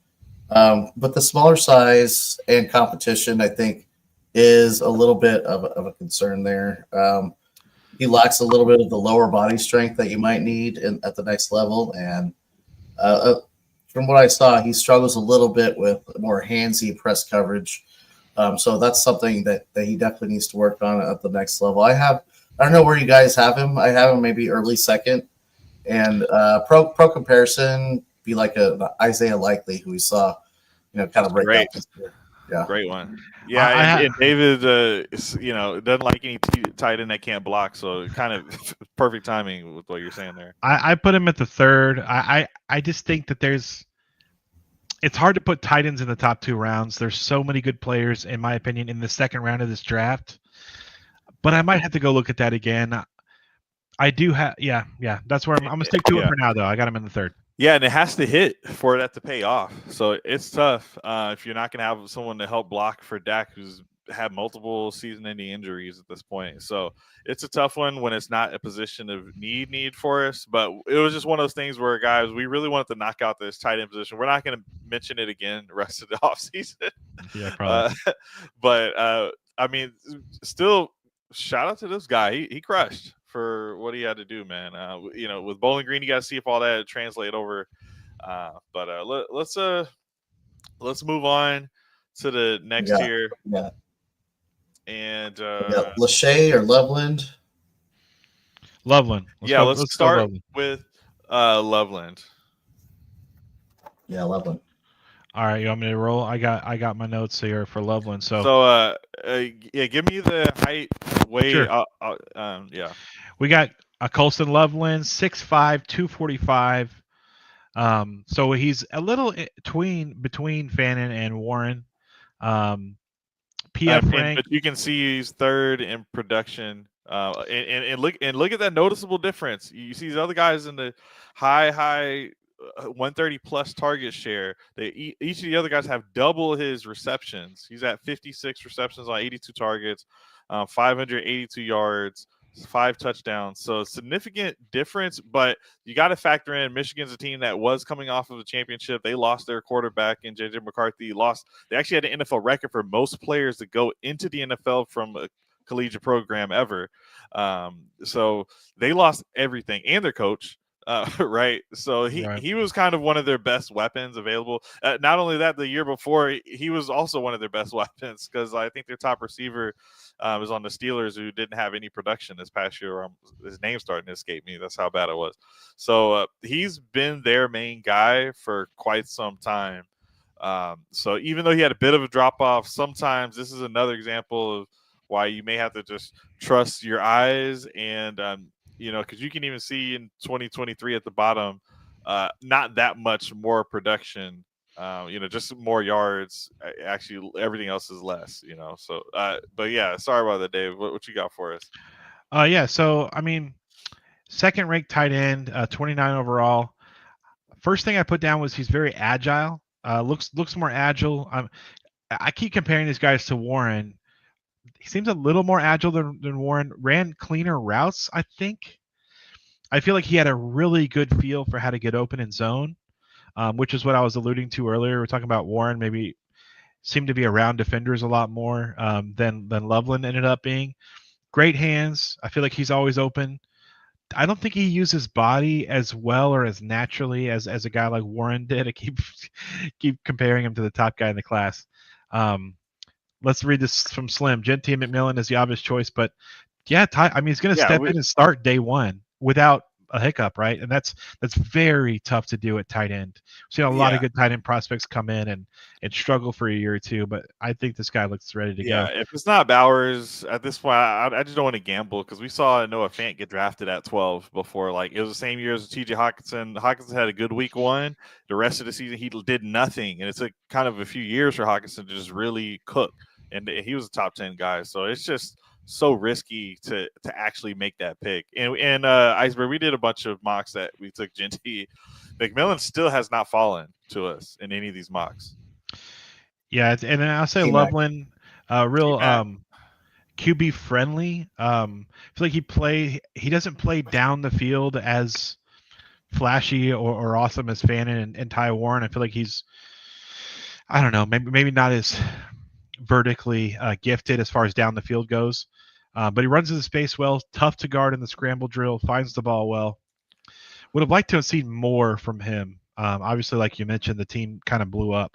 But the smaller size and competition, I think, is a little bit of a concern there. He lacks a little bit of the lower body strength that you might need at the next level. And from what I saw, he struggles a little bit with more handsy press coverage. So that's something that he definitely needs to work on at the next level. I don't know where you guys have him. I have him maybe early second. And pro comparison, be like a Isaiah Likely, who we saw, kind of break out this year. Yeah, great one. Yeah, and David, doesn't like any tight end that can't block, so kind of perfect timing with what you're saying there. I put him at the third. I just think that it's hard to put tight ends in the top 2 rounds. There's so many good players, in my opinion, in the second round of this draft. But I might have to go look at that again. I do have, yeah. That's where I'm going to stick to it for now, though. I got him in the third. Yeah, and it has to hit for that to pay off. So it's tough if you're not going to have someone to help block for Dak, who's had multiple season-ending injuries at this point. So it's a tough one when it's not a position of need for us. But it was just one of those things where, guys, we really wanted to knock out this tight end position. We're not going to mention it again the rest of the offseason. Yeah, probably. But I mean, still, shout out to this guy. He crushed for what he had to do, man. With Bowling Green, you got to see if all that translate over. But let's move on to the next tier. Yeah. And Lachey or Loveland. Loveland. Let's start Loveland. With Loveland. Yeah, Loveland. All right, you want me to roll? I got my notes here for Loveland. So give me the height, weight. Sure. Yeah. We got a Colston Loveland, 6'5", 245. So he's a little between Fannin and Warren. PF rank. But you can see he's third in production. And look at that noticeable difference. You see these other guys in the high 130 plus target share. Each of the other guys have double his receptions. He's at 56 receptions on 82 targets, 582 yards, 5 touchdowns. So significant difference, but you got to factor in Michigan's a team that was coming off of a championship. They lost their quarterback in J.J. McCarthy. They actually had an NFL record for most players to go into the NFL from a collegiate program ever. So they lost everything and their coach. Right. So he was kind of one of their best weapons available. Not only that, the year before, he was also one of their best weapons because I think their top receiver was on the Steelers, who didn't have any production this past year. His name's starting to escape me. That's how bad it was. So he's been their main guy for quite some time. So even though he had a bit of a drop off, sometimes this is another example of why you may have to just trust your eyes and because you can even see in 2023 at the bottom, not that much more production, just more yards. Actually, everything else is less, So, but yeah, sorry about that, Dave. What you got for us? Yeah. So, I mean, second ranked tight end, 29 overall. First thing I put down was he's very agile. Looks more agile. I keep comparing these guys to Warren. He seems a little more agile than Warren. Ran cleaner routes, I think. I feel like he had a really good feel for how to get open in zone, which is what I was alluding to earlier. We're talking about Warren maybe seemed to be around defenders a lot more than Loveland ended up being. Great hands. I feel like he's always open. I don't think he uses body as well or as naturally as a guy like Warren did. I keep comparing him to the top guy in the class. Let's read this from Slim. Gentee McMillan is the obvious choice, but he's going to step in and start day one without a hiccup, right? And that's very tough to do at tight end. We've seen a lot of good tight end prospects come in and struggle for a year or two, but I think this guy looks ready to go. Yeah, if it's not Bowers at this point, I just don't want to gamble because we saw Noah Fant get drafted at 12 before. Like, it was the same year as T.J. Hockenson. Hockenson had a good week one. The rest of the season, he did nothing, and it took kind of a few years for Hockenson to just really cook. And he was a top 10 guy, so it's just so risky to actually make that pick. And Iceberg, we did a bunch of mocks that we took Gentee. McMillan still has not fallen to us in any of these mocks. Yeah, and then I'll say T-Mac. Loveland, real T-Mac. QB friendly. I feel like he doesn't play down the field as flashy or awesome as Fannin and Ty Warren. I feel like I don't know, maybe not as vertically gifted as far as down the field goes. But he runs into space well, tough to guard in the scramble drill, finds the ball well. Would have liked to have seen more from him. Obviously, like you mentioned, the team kind of blew up.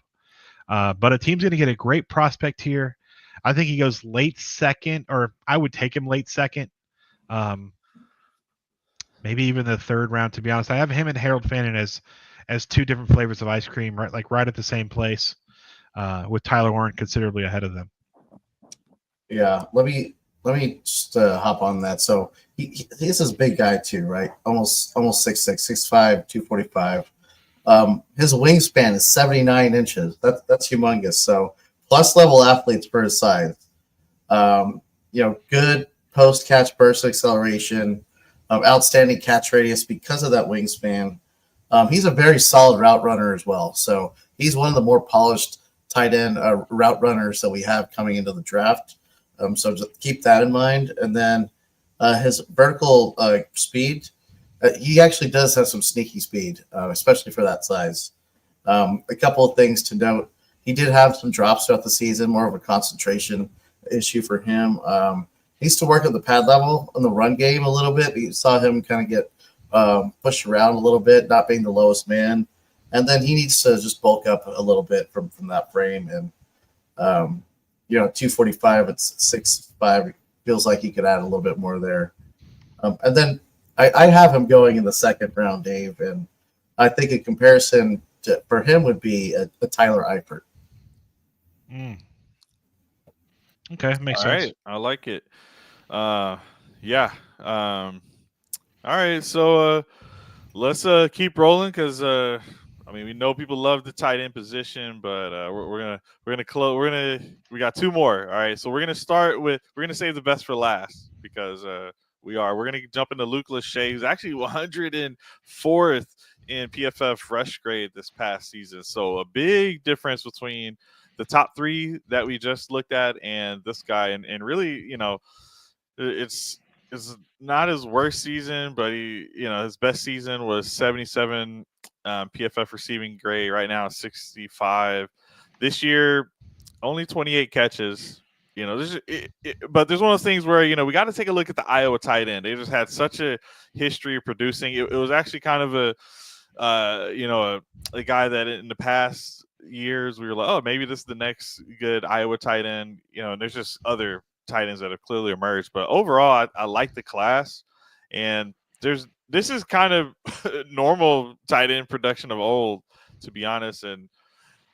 But a team's going to get a great prospect here. I think he goes late second, or I would take him late second. Maybe even the third round, to be honest. I have him and Harold Fannin as two different flavors of ice cream, right at the same place, with Tyler Warren considerably ahead of them. Yeah, let me just hop on that. So he's this big guy too, right? Almost 6'6", 6'5", 245. His wingspan is 79 inches. That's humongous. So plus level athletes for his size. Good post catch burst acceleration, outstanding catch radius because of that wingspan. He's a very solid route runner as well. So he's one of the more polished tight end route runners that we have coming into the draft. So just keep that in mind. And then his vertical speed, he actually does have some sneaky speed, especially for that size. A couple of things to note. He did have some drops throughout the season, more of a concentration issue for him. He needs to work at the pad level in the run game a little bit. You saw him kind of get pushed around a little bit, not being the lowest man. And then he needs to just bulk up a little bit from that frame. And 245 at 6'5", feels like he could add a little bit more there. And then I have him going in the second round, Dave, and I think a comparison for him would be a Tyler Eifert. Okay, makes sense. All right, I like it. Yeah. All right, so let's keep rolling because we know people love the tight end position, but we're gonna close. We got two more. All right, so we're gonna save the best for last because we're gonna jump into Luke Lachey, who's actually 104th in PFF rush grade this past season. So a big difference between the top three that we just looked at and this guy, and really, it's not his worst season, but his best season was 77 PFF receiving grade. Right now, 65. This year, only 28 catches. But there's one of those things where we got to take a look at the Iowa tight end. They just had such a history of producing. It was actually kind of a guy that in the past years we were like, oh, maybe this is the next good Iowa tight end. And there's just other tight ends that have clearly emerged, but overall I like the class, and this is kind of normal tight end production of old, to be honest. And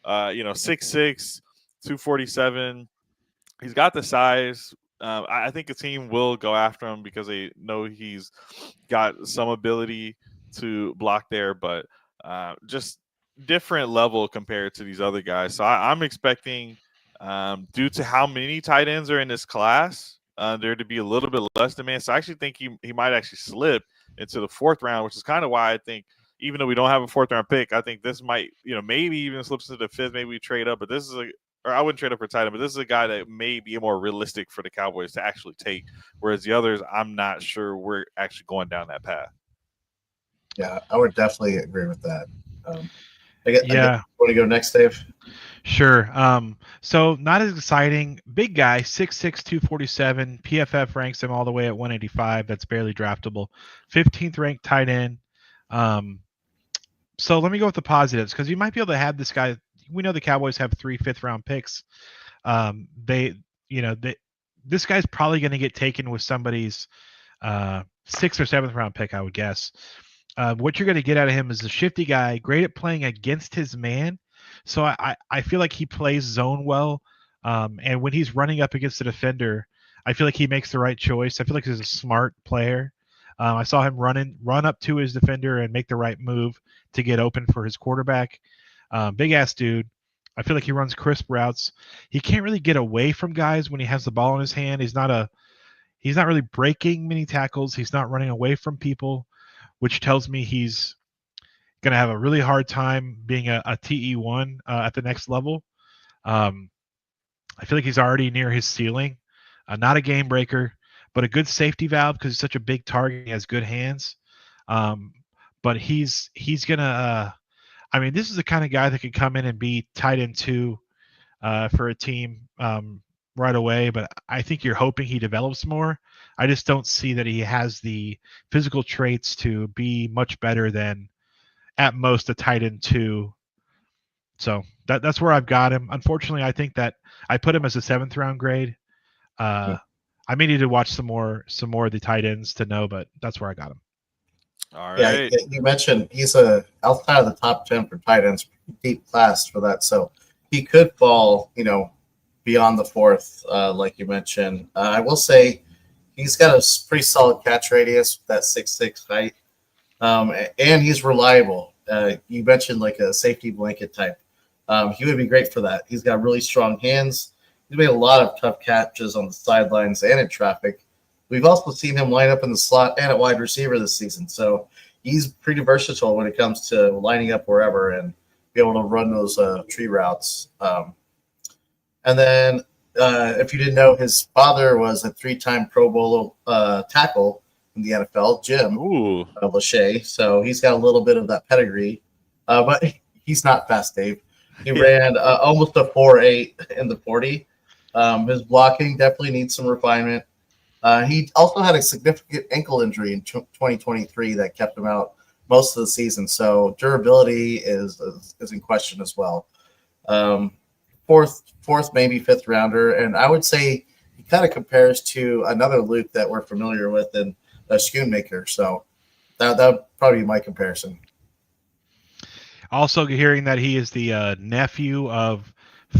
6'6", 247, he's got the size. I think the team will go after him because they know he's got some ability to block there, but just different level compared to these other guys. So I'm expecting, due to how many tight ends are in this class, there to be a little bit less demand. So I actually think he might actually slip into the fourth round, which is kind of why I think, even though we don't have a fourth round pick, I think this might, maybe even slips into the fifth. Maybe we trade up, but this is or I wouldn't trade up for tight end, but this is a guy that may be more realistic for the Cowboys to actually take. Whereas the others, I'm not sure we're actually going down that path. Yeah, I would definitely agree with that. Want to go next, Dave? Sure. So not as exciting. Big guy, 6'6", 247. PFF ranks him all the way at 185. That's barely draftable. 15th ranked tight end. So let me go with the positives, because you might be able to have this guy. We know the Cowboys have 3 fifth-round picks. This guy's probably going to get taken with somebody's 6th or 7th round pick, I would guess. What you're going to get out of him is a shifty guy, great at playing against his man. So I feel like he plays zone well. And when he's running up against the defender, I feel like he makes the right choice. I feel like he's a smart player. I saw him run up to his defender and make the right move to get open for his quarterback. Big ass dude. I feel like he runs crisp routes. He can't really get away from guys when he has the ball in his hand. He's not really breaking many tackles. He's not running away from people, which tells me he's going to have a really hard time being a TE1 at the next level. I feel like he's already near his ceiling. Not a game breaker, but a good safety valve because he's such a big target. He has good hands. But he's gonna. I mean, this is the kind of guy that could come in and be tight end 2 for a team right away. But I think you're hoping he develops more. I just don't see that he has the physical traits to be much better than at most a tight end 2. So that's where I've got him. Unfortunately, I think that I put him as a 7th round grade. I may need to watch some more of the tight ends to know, but that's where I got him. All Yeah, right. you mentioned he's outside of the top 10 for tight ends, deep class for that. So he could fall, beyond the 4th, like you mentioned. I will say he's got a pretty solid catch radius with that 6'6" height, and he's reliable. You mentioned like a safety blanket type. He would be great for that. He's got really strong hands. He's made a lot of tough catches on the sidelines and in traffic. We've also seen him line up in the slot and at wide receiver this season. So he's pretty versatile when it comes to lining up wherever and be able to run those tree routes. And then if you didn't know, his father was a 3-time Pro Bowl tackle in the NFL, Jim Lachey. So he's got a little bit of that pedigree. But he's not fast, Dave. He ran almost a 4.8 in the 40. His blocking definitely needs some refinement. He also had a significant ankle injury in 2023 that kept him out most of the season. So durability is in question as well. Fourth, maybe 5th rounder. And I would say he kind of compares to another Luke that we're familiar with in Schoonmaker. So that would probably be my comparison. Also hearing that he is the nephew of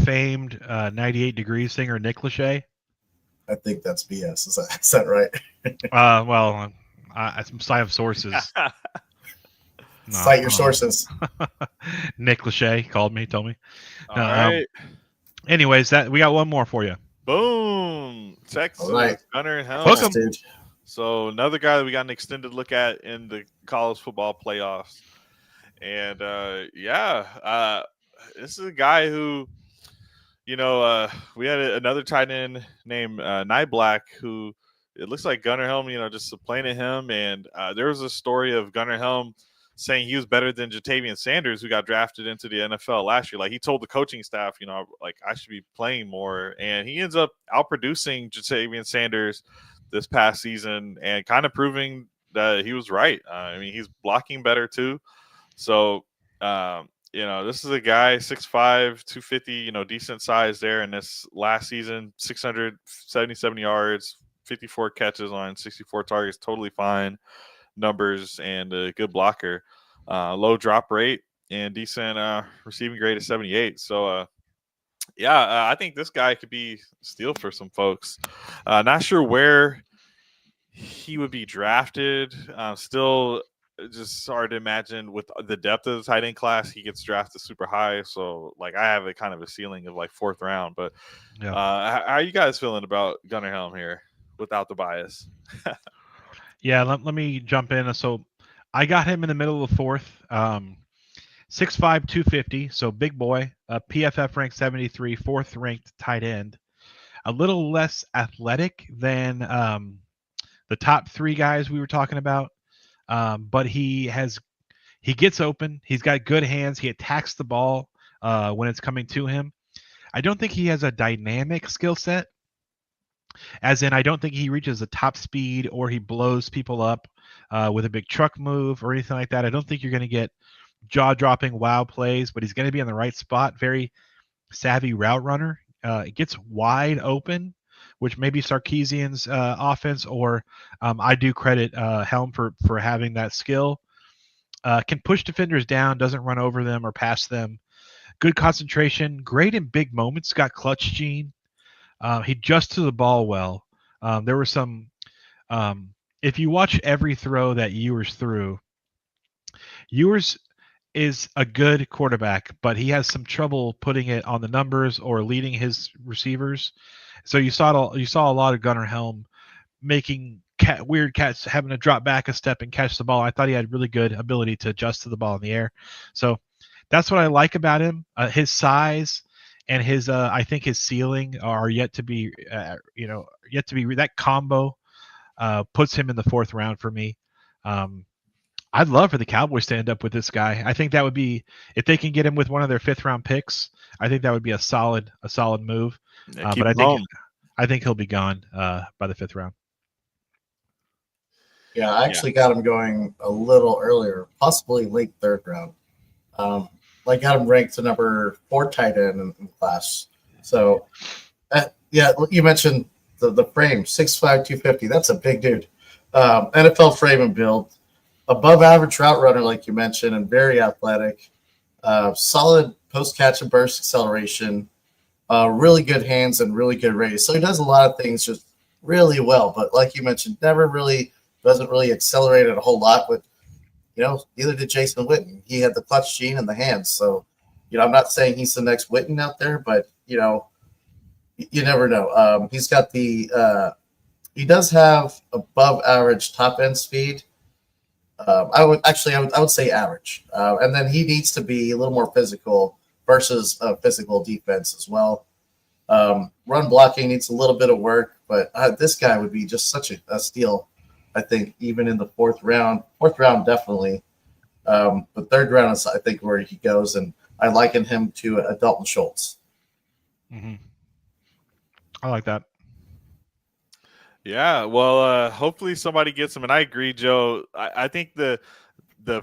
famed 98 Degrees singer Nick Lachey. I think that's BS. Is that right? Well, I have sources. Cite your sources. Nick Lachey told me. All right. Anyways, we got one more for you. Boom. Texas. Right. Gunnar and Helm. Hook 'em. So another guy that we got an extended look at in the college football playoffs. And this is a guy who, we had another tight end named Night Black who it looks like Gunnar Helm, just supplanted him. And there was a story of Gunnar Helm saying he was better than Jatavian Sanders, who got drafted into the NFL last year. Like he told the coaching staff, I should be playing more. And he ends up outproducing Jatavian Sanders this past season and kind of proving that he was right. He's blocking better too. So, this is a guy 6'5", 250, decent size there. In this last season, 677 yards, 54 catches on 64 targets, totally fine numbers, and a good blocker. Low drop rate and decent receiving grade of 78. So, I think this guy could be a steal for some folks. Not sure where he would be drafted. Still just hard to imagine with the depth of the tight end class, he gets drafted super high. So, I have a kind of a ceiling of 4th round. But how are you guys feeling about Gunnar Helm here without the bias? Yeah, let me jump in. So I got him in the middle of the 4th. 6'5", 250, so big boy. PFF ranked 73, 4th ranked tight end. A little less athletic than the top 3 guys we were talking about, but he gets open. He's got good hands. He attacks the ball when it's coming to him. I don't think he has a dynamic skill set, as in I don't think he reaches the top speed or he blows people up with a big truck move or anything like that. I don't think you're going to get jaw-dropping wow plays, but he's going to be in the right spot. Very savvy route runner. It gets wide open, which may be Sarkisian's offense, or I do credit Helm for having that skill. Can push defenders down, doesn't run over them or pass them. Good concentration, great in big moments, got clutch gene. He adjusts to the ball well. There were some if you watch every throw that Ewers threw, Ewers is a good quarterback, but he has some trouble putting it on the numbers or leading his receivers. So you saw a lot of Gunnar Helm making weird catch, having to drop back a step and catch the ball. I thought he had really good ability to adjust to the ball in the air. So that's what I like about him. His size and his I think his ceiling are yet to be that combo puts him in the 4th round for me. I'd love for the Cowboys to end up with this guy. I think that would be, if they can get him with one of their 5th round picks, I think that would be a solid move. Yeah, keep But him I think he'll be gone by the 5th round. Yeah, I actually got him going a little earlier, possibly late 3rd round. I got him ranked to number 4 tight end in class. So, yeah, you mentioned the frame, 6'5", 250. That's a big dude. NFL frame and build. Above average route runner, like you mentioned, and very athletic. Solid post catch and burst acceleration. Really good hands and really good raise. So he does a lot of things just really well. But like you mentioned, doesn't really accelerate it a whole lot. With neither did Jason Witten. He had the clutch gene and the hands. So I'm not saying he's the next Witten out there, but you never know. He's got he does have above average top end speed. I would say average, and then he needs to be a little more physical versus a physical defense as well. Run blocking needs a little bit of work, but this guy would be just such a steal. I think even in the 4th round, definitely. But 3rd round is, I think, where he goes, and I liken him to a Dalton Schultz. Mm-hmm. I like that. Yeah, well, hopefully somebody gets him. And I agree, Joe. I think the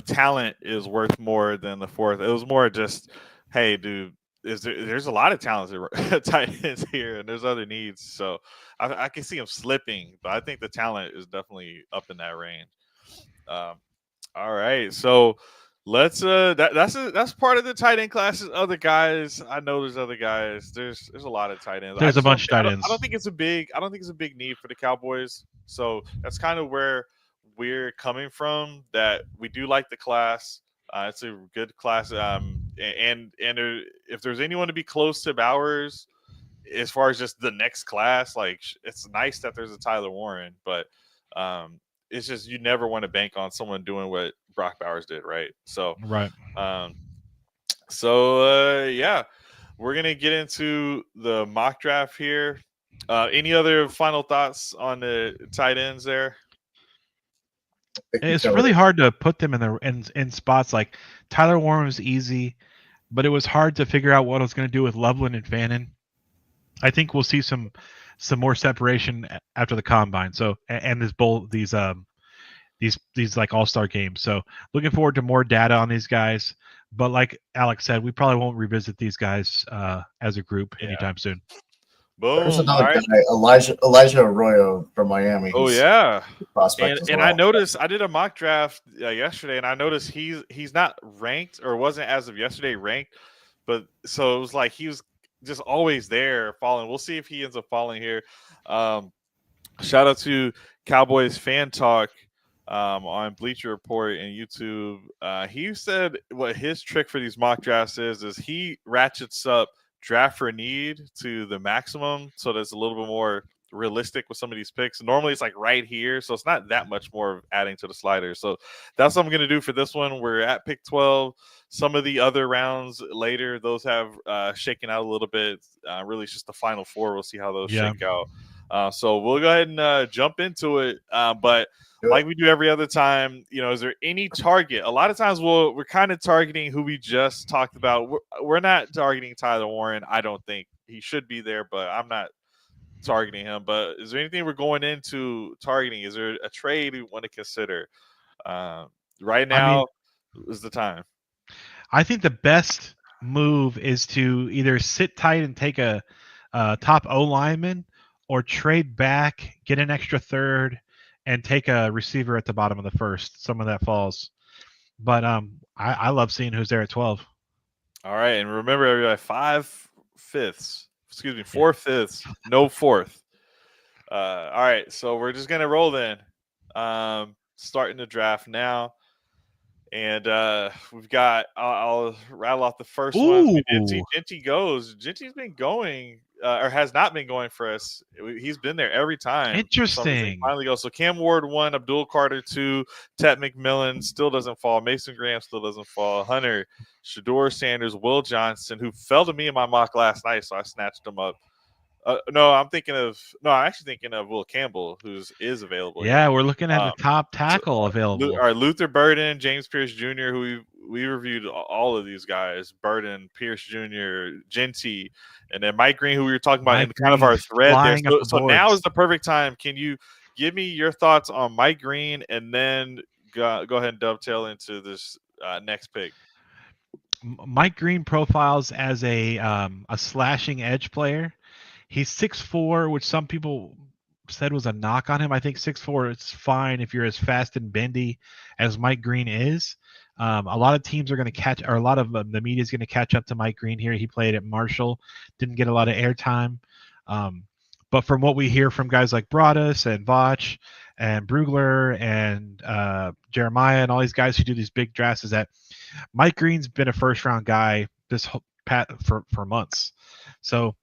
talent is worth more than the 4th. It was more just, hey, dude, there's a lot of talented tight ends here, and there's other needs. So I can see him slipping, but I think the talent is definitely up in that range. All right, so let's that's part of the tight end classes. Other guys, I know there's other guys. There's a lot of tight ends. There's a bunch of tight ends. I don't think it's a big need for the Cowboys. So that's kind of where we're coming from. That we do like the class. It's a good class. And if there's anyone to be close to Bowers, as far as just the next class, like it's nice that there's a Tyler Warren, but it's just you never want to bank on someone doing what Brock Bowers did, right? So, right. Yeah, we're gonna get into the mock draft here. Any other final thoughts on the tight ends there? It's really hard to put them in spots. Like Tyler Warren was easy, but it was hard to figure out what I was going to do with Loveland and Fannin. I think we'll see some more separation after the combine. So and these like all-star games. So looking forward to more data on these guys. But like Alex said, we probably won't revisit these guys as a group anytime soon. Boom. There's another guy, Elijah Arroyo from Miami. Oh yeah, and I noticed I did a mock draft yesterday, and I noticed he's not ranked, or wasn't as of yesterday ranked, but so it was like he was just always there falling. We'll see if he ends up falling here. Shout out to Cowboys Fan Talk on Bleacher Report and YouTube. He said what his trick for these mock drafts is he ratchets up draft for need to the maximum, so that's a little bit more realistic with some of these picks. Normally it's like right here, so it's not that much more adding to the slider. So that's what I'm going to do for this one. We're at pick 12. Some of the other rounds later, those have shaken out a little bit. Really, it's just the final 4. We'll see how those shake out. So we'll go ahead and jump into it. But like we do every other time, is there any target? A lot of times we're kind of targeting who we just talked about. We're not targeting Tyler Warren. I don't think he should be there, but I'm not targeting him. But is there anything we're going into targeting? Is there a trade we want to consider? Right now is the time. I think the best move is to either sit tight and take a top O lineman, or trade back, get an extra 3rd, and take a receiver at the bottom of the 1st. Some of that falls. But I love seeing who's there at 12. All right. And remember, everybody, 4 fifths, no 4th. All right. So we're just going to roll then. Starting the draft now. And we've got, I'll rattle off the first one. We did see Genty goes. Genty's been going or has not been going for us. He's been there every time. For some reason, he Interesting. finally goes. So Cam Ward 1, Abdul Carter 2, Tet McMillan still doesn't fall. Mason Graham still doesn't fall. Hunter, Shador Sanders, Will Johnson, who fell to me in my mock last night, so I snatched him up. I'm actually thinking of Will Campbell, is available Yeah, here. we're looking at the top tackle available. All right, Luther Burden, James Pierce Jr., who we reviewed all of these guys: Burden, Pierce Jr., Genty, and then Mike Green, who we were talking about in kind of our thread there. So now is the perfect time. Can you give me your thoughts on Mike Green, and then go ahead and dovetail into this next pick? Mike Green profiles as a slashing edge player. He's 6'4", which some people said was a knock on him. I think 6'4" is fine if you're as fast and bendy as Mike Green is. A lot of teams are going to catch, or a lot of the media is going to catch up to Mike Green here. He played at Marshall, didn't get a lot of airtime. But from what we hear from guys like Broadus and Vach and Brugler and Jeremiah and all these guys who do these big drafts is that Mike Green's been a first-round guy for months. So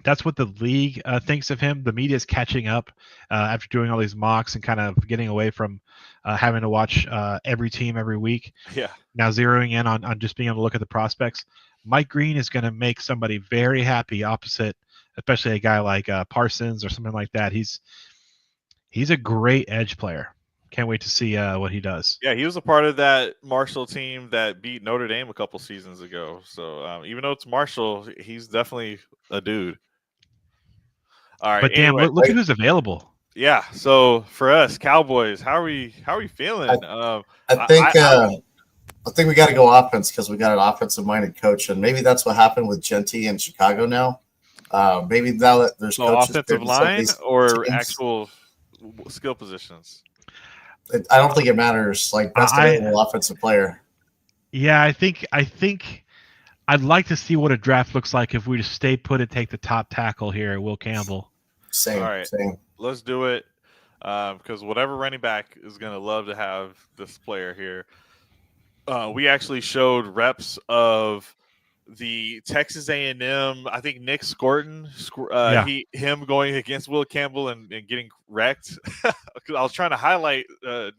that's what the league thinks of him. The media is catching up after doing all these mocks and kind of getting away from having to watch every team every week. Yeah. Now zeroing in on just being able to look at the prospects. Mike Green is going to make somebody very happy opposite, especially a guy like Parsons or something like that. He's a great edge player. Can't wait to see what he does. Yeah, he was a part of that Marshall team that beat Notre Dame a couple seasons ago. So even though it's Marshall, he's definitely a dude. All right, but damn, anyway, look at who's available. Yeah, so for us Cowboys, how are we feeling? I think we got to go offense because we got an offensive-minded coach, and maybe that's what happened with Genty in Chicago now. Maybe now that there's coaches offensive line or actual skill positions. I don't think it matters. Like best available offensive player. Yeah, I think I'd like to see what a draft looks like if we just stay put and take the top tackle here, Will Campbell. All right, let's do it because whatever running back is going to love to have this player here. We actually showed reps of the Texas A&M. I think Nick Scorton, him going against Will Campbell and getting wrecked. I was trying to highlight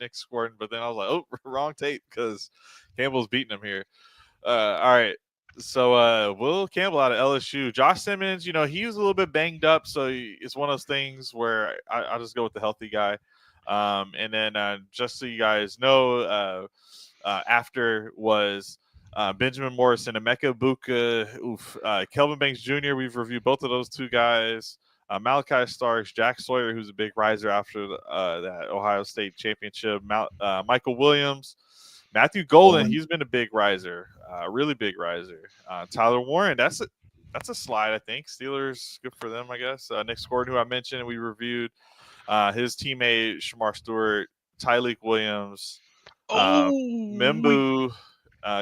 Nick Scorton, but then I was like, oh, wrong tape because Campbell's beating him here. All right. So Will Campbell out of LSU. Josh Simmons, he was a little bit banged up, so it's one of those things where I'll just go with the healthy guy. And then just so you guys know, after was Benjamin Morrison, Emeka Buka, Kelvin Banks Jr. We've reviewed both of those two guys. Malachi Starks, Jack Sawyer, who's a big riser after that Ohio State championship. Michael Williams. Matthew Golden, he's been a big riser, really big riser. Tyler Warren, that's a slide, I think. Steelers, good for them, I guess. Nick Scorton, who I mentioned, we reviewed. His teammate, Shamar Stewart, Tyleek Williams, Membu,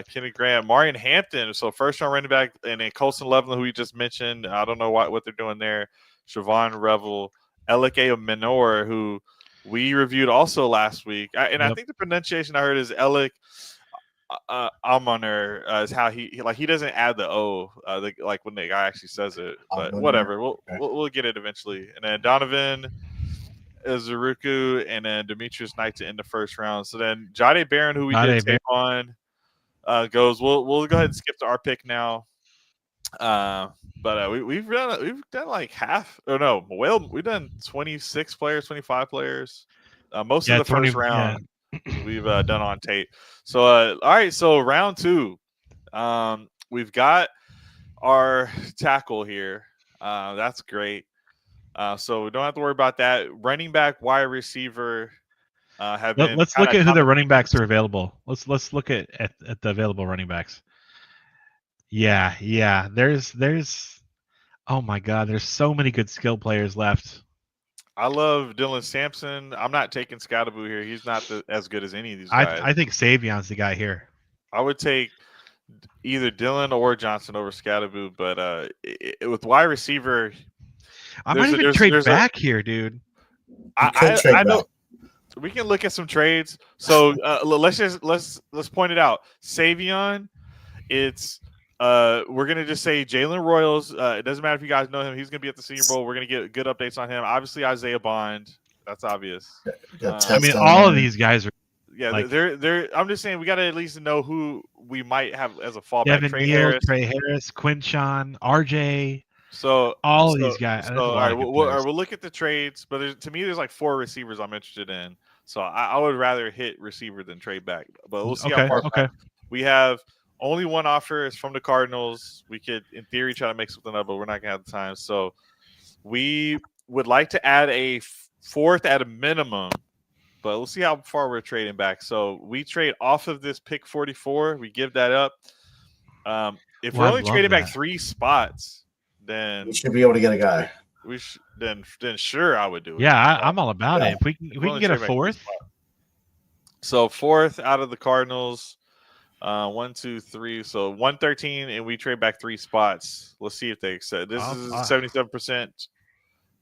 Kenny Graham, Marion Hampton. So first-round running back, and then Colson Loveland, who we just mentioned. I don't know what they're doing there. Siobhan Revel, Elike Menor, who we reviewed also last week. I think the pronunciation I heard is Elik Almoner is how he doesn't add the O like when the guy actually says it. But whatever, we'll get it eventually. And then Donovan Zaruku and then Demetrius Knight to end the first round. So then Jade Barron, who we did take on, goes. We'll go ahead and skip to our pick now. But we've done like half, or no, we've done 26 players, 25 players. Most of the first round we've done on tape. So all right, so round 2, we've got our tackle here. That's great. So we don't have to worry about that. Running back, wide receiver. Let's look at who the running backs are available. Let's look at the available running backs. Yeah. There's oh my God, there's so many good skill players left. I love Dylan Sampson. I'm not taking Scottaboo here. He's not as good as any of these guys. I think Savion's the guy here. I would take either Dylan or Johnson over Scottaboo, but with wide receiver, I might even trade back here, dude. I know. We can look at some trades. So let's point it out. Savion, it's We're gonna just say Jalen Royals. It doesn't matter if you guys know him; he's gonna be at the Senior Bowl. We're gonna get good updates on him. Obviously, Isaiah Bond. That's obvious. Got I mean, Test all of there. these guys are Yeah, like they're. I'm just saying we got to at least know who we might have as a fallback. Devin Trey Neal, Harris. Trey Harris, Quinshawn, RJ. So All of these guys. That's a all lot right, of good we'll players. look at the trades, but to me, there's like 4 receivers I'm interested in. So I would rather hit receiver than trade back. But we'll see how far back. We have only one offer is from the Cardinals. We could, in theory, try to make something up, but we're not gonna have the time. So we would like to add a 4th at a minimum, but we'll see how far we're trading back. So we trade off of this pick 44. We give that up. If we're only trading back 3 spots, then we should be able to get a guy. Then sure I would do it. Yeah, I'm all about it. If we can get a 4th. So 4th out of the Cardinals. 1, 2, 3. So 113, and we trade back 3 spots. Let's see if they accept. This is 77%.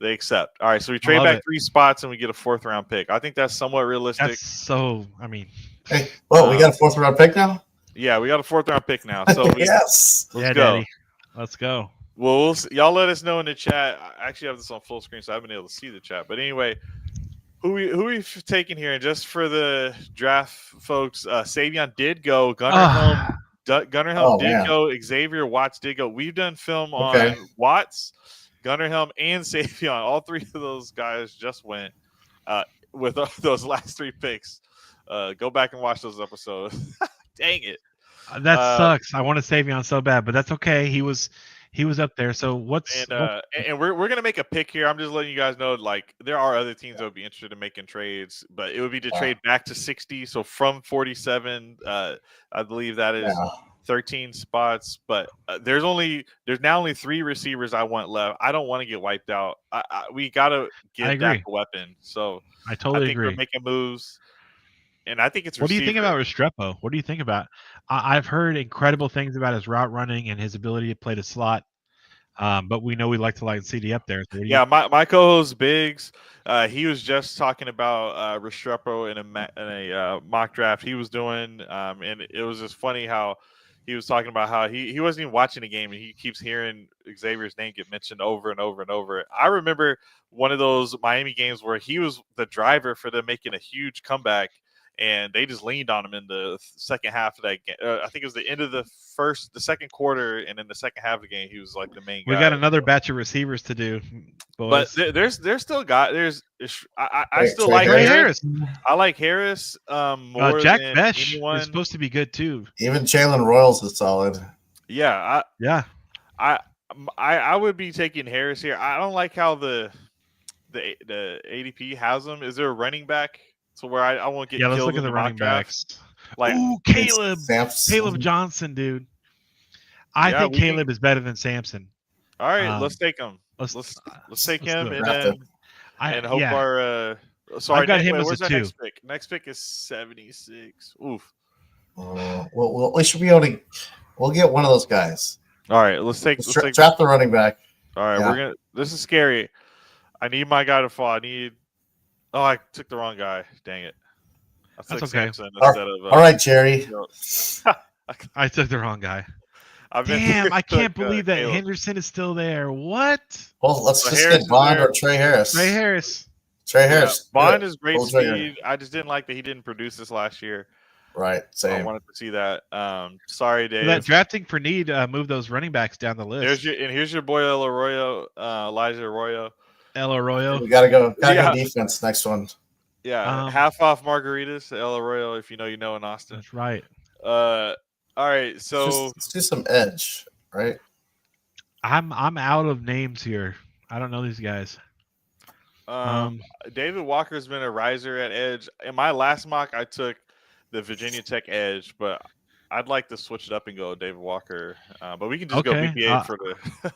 They accept. All right, so we trade back 3 spots and we get a 4th round pick. I think that's somewhat realistic. That's so. I mean, hey, well, we got a 4th round pick now. Yeah, we got a 4th round pick now. So yes, let's go. Daddy. Let's go. Well, y'all let us know in the chat. I actually have this on full screen, so I haven't been able to see the chat. But anyway, who we taking here? And just for the draft folks, Savion did go. Gunnar Helm did go. Xavier Watts did go. We've done film on Watts, Gunnar Helm, and Savion. All 3 of those guys just went with those last 3 picks. Go back and watch those episodes. Dang it. That sucks. I want to Savion so bad, but that's okay. He was up there. So and we're gonna make a pick here. I'm just letting you guys know, like, there are other teams that would be interested in making trades, but it would be to trade back to 60. So from 47, I believe that is 13 spots. But there's now only 3 receivers I want left. I don't want to get wiped out. We gotta give Dak a weapon. So I totally agree. We're making moves. And I think it's What do you think about Restrepo? What do you think about? I've heard incredible things about his route running and his ability to play the slot. But we know we like to line CD up there. So my co-host Biggs, he was just talking about Restrepo in a mock draft he was doing, and it was just funny how he was talking about how he wasn't even watching the game and he keeps hearing Xavier's name get mentioned over and over and over. I remember one of those Miami games where he was the driver for them making a huge comeback. And they just leaned on him in the second half of that game. I think it was the end of the second quarter, and in the second half of the game, he was like the main guy. We got another batch of receivers to do, boys. But there's still got I still like Harris. I like Harris more Jack than Besh anyone. is supposed to be good too. Even Jalen Royals is solid. Yeah, I would be taking Harris here. I don't like how the ADP has him. Is there a running back? So where I won't get killed. Let's look at the running backs. Like, Caleb Johnson, dude. I think Caleb is better than Samson. All right, let's take him. Let's take him, and then hope our. Sorry, I got him as where's a 2. Next pick? Next pick is 76. Oof. Well, we should be able to. We'll get one of those guys. All right, let's draft the running back. All right, we're gonna. This is scary. I need my guy to fall. Oh, I took the wrong guy. Dang it. That's okay. All right, Jerry. I took the wrong guy. Damn, I can't believe that Henderson is still there. What? Well, let's just get Bond or Trey Harris. Trey Harris. Yeah, Bond is great speed. I just didn't like that he didn't produce this last year. Right, same. I wanted to see that. Sorry, Dave. That drafting for need, move those running backs down the list. Here's your boy Elijah Arroyo. El Arroyo. We gotta go defense next one. Yeah, half off margaritas, El Arroyo, if you know in Austin. That's right. All right, so let's do some edge, right? I'm out of names here. I don't know these guys. David Walker's been a riser at edge. In my last mock, I took the Virginia Tech edge, but I'd like to switch it up and go David Walker. But we can just go BPA for the.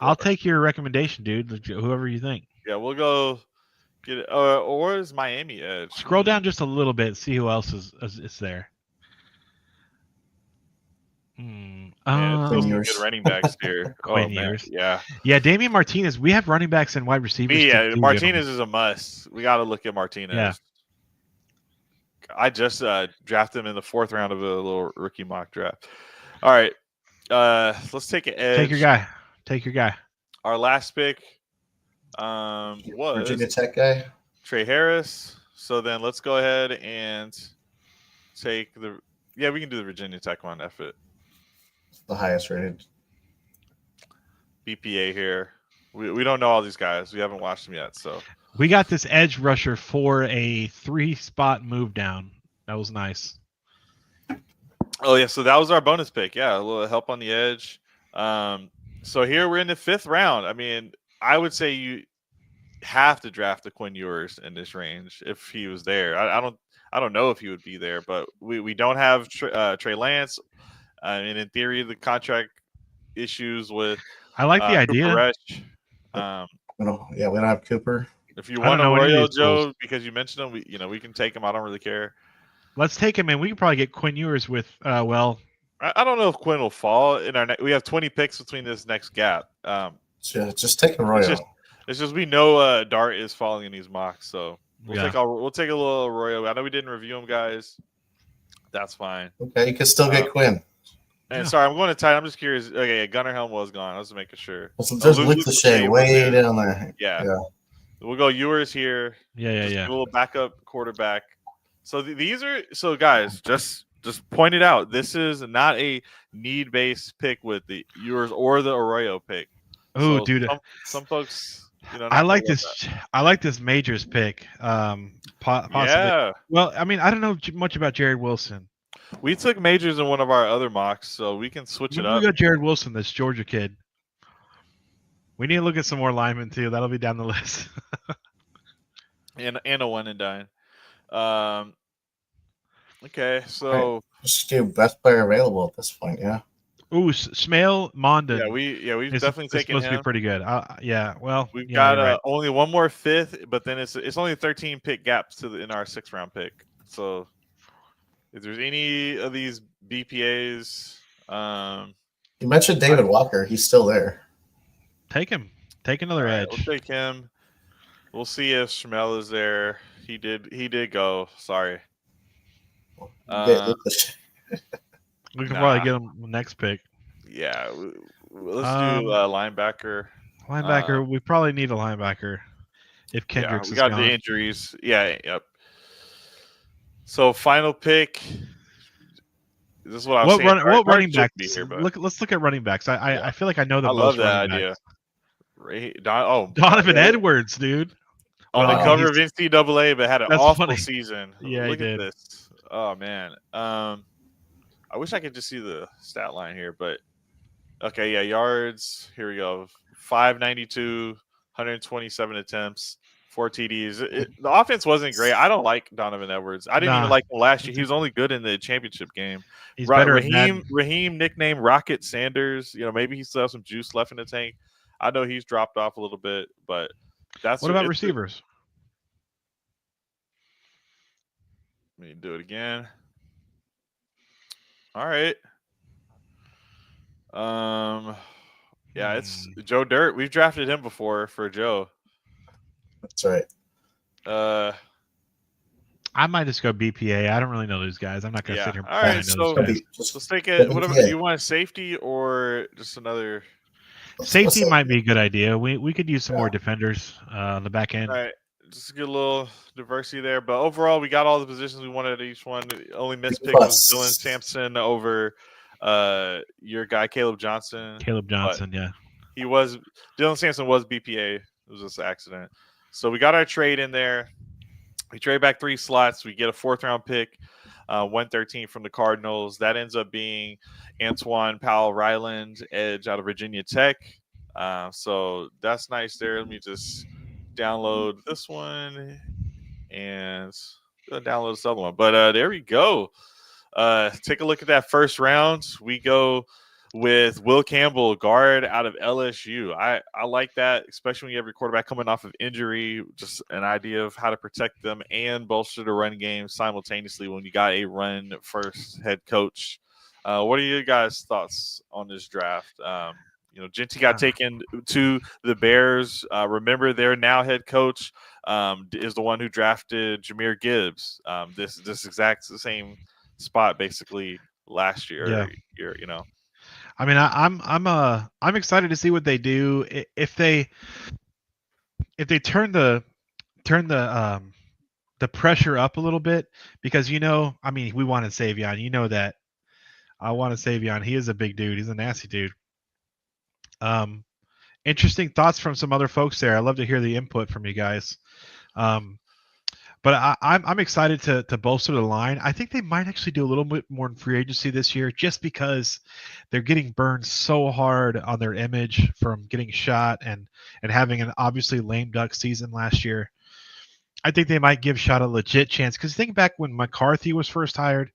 I'll take your recommendation, dude. Whoever you think. Yeah, we'll go get it. Or is Miami edge? Scroll down just a little bit, see who else is there. Good running backs here. Yeah. Damian Martinez. We have running backs and wide receivers. Martinez is a must. We got to look at Martinez. Yeah. I just drafted him in the 4th round of a little rookie mock draft. All right. Let's take an edge. Take your guy. Our last pick was Virginia Tech guy. Trey Harris. So then let's go ahead and take the. Yeah, we can do the Virginia Tech one. F it. The highest rated. BPA here. We don't know all these guys. We haven't watched them yet. So We got this edge rusher for a 3-spot move down. That was nice. Oh yeah, so that was our bonus pick. Yeah, a little help on the edge. So here we're in the 5th round. I mean, I would say you have to draft a Quinn Ewers in this range if he was there. I don't know if he would be there, but we don't have Trey Lance. And in theory, the contract issues with I like the idea. Cooper Rush. We don't have Cooper. If you I don't want know any of Arroyo, these schools. Joe, because you mentioned him, we can take him. I don't really care. Let's take him, and we can probably get Quinn Ewers with I don't know if Quinn will fall in our. We have 20 picks between this next gap. Just take Arroyo. It's just we know Dart is falling in these mocks, so we'll Yeah. take a little Arroyo. I know we didn't review him, guys. That's fine. Okay, you can still get Quinn. And sorry, I'm going to tight. I'm just curious. Okay, yeah, Gunnar Helm was gone. I was making sure. There's Luke Lachey way down there. Yeah. We'll go Ewers here. Yeah. A little backup quarterback. So these are guys. Just point it out. This is not a need-based pick with the Ewers or the Arroyo pick. Oh, So dude. Some folks. I like this. I like this Majors pick. Possibly. Yeah. Well, I mean, I don't know much about Jared Wilson. We took Majors in one of our other mocks, so we can switch it up. We got Jared Wilson, this Georgia kid. We need to look at some more linemen too. That'll be down the list. and a one and dine. Okay, so just do best player available at this point. Yeah. Ooh, Smail Mondon. Yeah, we've definitely taken him. Supposed to be pretty good. Yeah, well, we've got right. Only one more 5th, but then it's only 13 pick gaps in our 6th round pick. So if there's any of these BPAs, you mentioned David Walker. He's still there. Take him. Take another edge. We'll take him. We'll see if Schmel is there. He did go. Sorry. We can probably get him next pick. Yeah, let's do linebacker. Linebacker, we probably need a linebacker if Kendricks we got is gone. the injuries. Yeah, yep. So final pick. This is what I'm saying. What running backs? Let's look at running backs. I feel like I know the most. I love that idea. Donovan Edwards, dude. On the cover of NCAA, but had an awful season. Yeah, look at this. Oh man. I wish I could just see the stat line here, but okay, yeah, yards. Here we go. 592, 127 attempts, 4 TDs. The offense wasn't great. I don't like Donovan Edwards. I didn't even like him last year. He was only good in the championship game. He's better. Raheem nicknamed Rocket Sanders. Maybe he still has some juice left in the tank. I know he's dropped off a little bit, but that's what about receivers? Let me do it again. All right. Yeah, it's Joe Dirt. We've drafted him before for Joe. That's right. I might just go BPA. I don't really know those guys. I'm not going to sit here. All right, so let's take it. Whatever. Do you want safety or just another? Safety might be a good idea. We could use some more defenders on the back end. All right. Just get a little diversity there, but overall, we got all the positions we wanted at each one. The only missed pick was Dylan Sampson over your guy Caleb Johnson. Yeah. Dylan Sampson was BPA. It was just an accident. So we got our trade in there. We trade back 3 slots. We get a 4th round pick, 113 from the Cardinals. That ends up being Antoine Powell-Ryland, edge out of Virginia Tech. So that's nice there. Let me just download this one and download this other one. But there we go. Take a look at that first round. We go with Will Campbell, guard out of LSU. I like that, especially when you have your quarterback coming off of injury, just an idea of how to protect them and bolster the run game simultaneously when you got a run first head coach. What are your guys' thoughts on this draft? Genty got taken to the Bears. Remember, their now head coach is the one who drafted Jahmyr Gibbs. This exact same spot basically last year. Yeah. I mean, I'm excited to see what they do. If they turn the pressure up a little bit, because I mean, we wanted Savion. You know that I wanted Savion. He is a big dude. He's a nasty dude. Interesting thoughts from some other folks there. I love to hear the input from you guys. But I'm excited to bolster the line. I think they might actually do a little bit more in free agency this year, just because they're getting burned so hard on their image from getting shot and having an obviously lame duck season last year. I think they might give Shot a legit chance, because think back when McCarthy was first hired.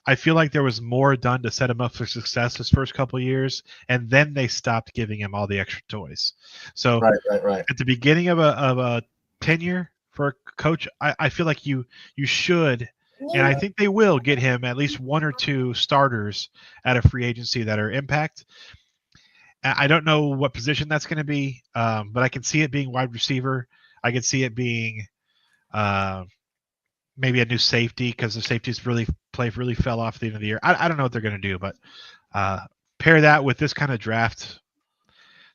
I feel like there was more done to set him up for success his first couple of years, and then they stopped giving him all the extra toys. So Right. at the beginning of a tenure for a coach, I feel like you should, and I think they will get him at least one or two starters at a free agency that are impact. I don't know what position that's going to be, but I can see it being wide receiver. I can see it being maybe a new safety, because the safeties really fell off at the end of the year. I don't know what they're going to do, but pair that with this kind of draft.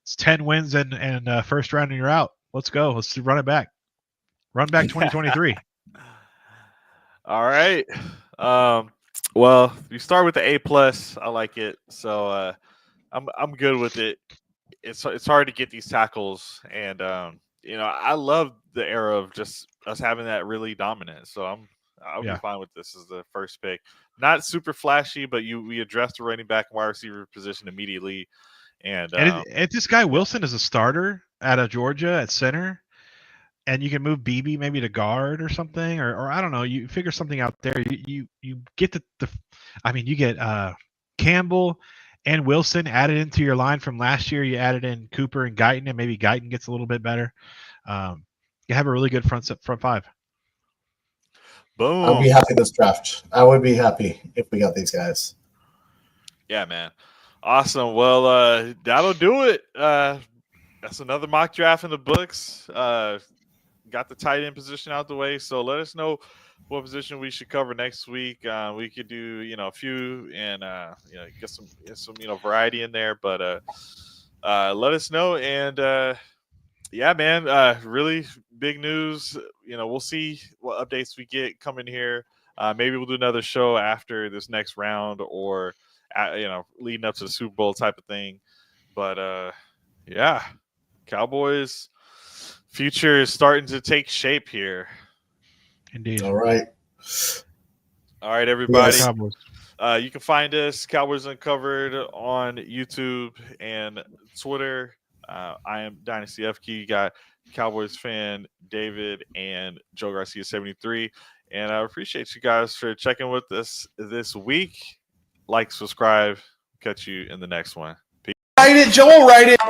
It's 10 wins and first round and you're out. Let's go. Let's run it back. Run back 2023. All right. Well, you start with the A+. I like it. So I'm good with it. It's hard to get these tackles, and I love the era of just us having that really dominant. So I'll be fine with this as the first pick. Not super flashy, but we addressed the running back and wide receiver position immediately. And if this guy Wilson is a starter out of Georgia at center, and you can move BB maybe to guard or something, or I don't know, you figure something out there. You get I mean, you get Campbell and Wilson added into your line from last year. You added in Cooper and Guyton, and maybe Guyton gets a little bit better. You have a really good front five. Boom. I'll be happy this draft. I would be happy if we got these guys. Yeah, man. Awesome. Well, that'll do it. That's another mock draft in the books. Got the tight end position out the way. So let us know what position we should cover next week. We could do, a few and, get some, variety in there, but, let us know. And, yeah, man, really big news. We'll see what updates we get coming here. Maybe we'll do another show after this next round, or, leading up to the Super Bowl type of thing. But, yeah, Cowboys future is starting to take shape here. Indeed. All right, everybody. Yes. You can find us, Cowboys Uncovered, on YouTube and Twitter. I am Dynasty FQ. You got Cowboys fan David and Joe Garcia 73. And I appreciate you guys for checking with us this week. Like, subscribe. Catch you in the next one. Peace. Write it, Joel. Write it.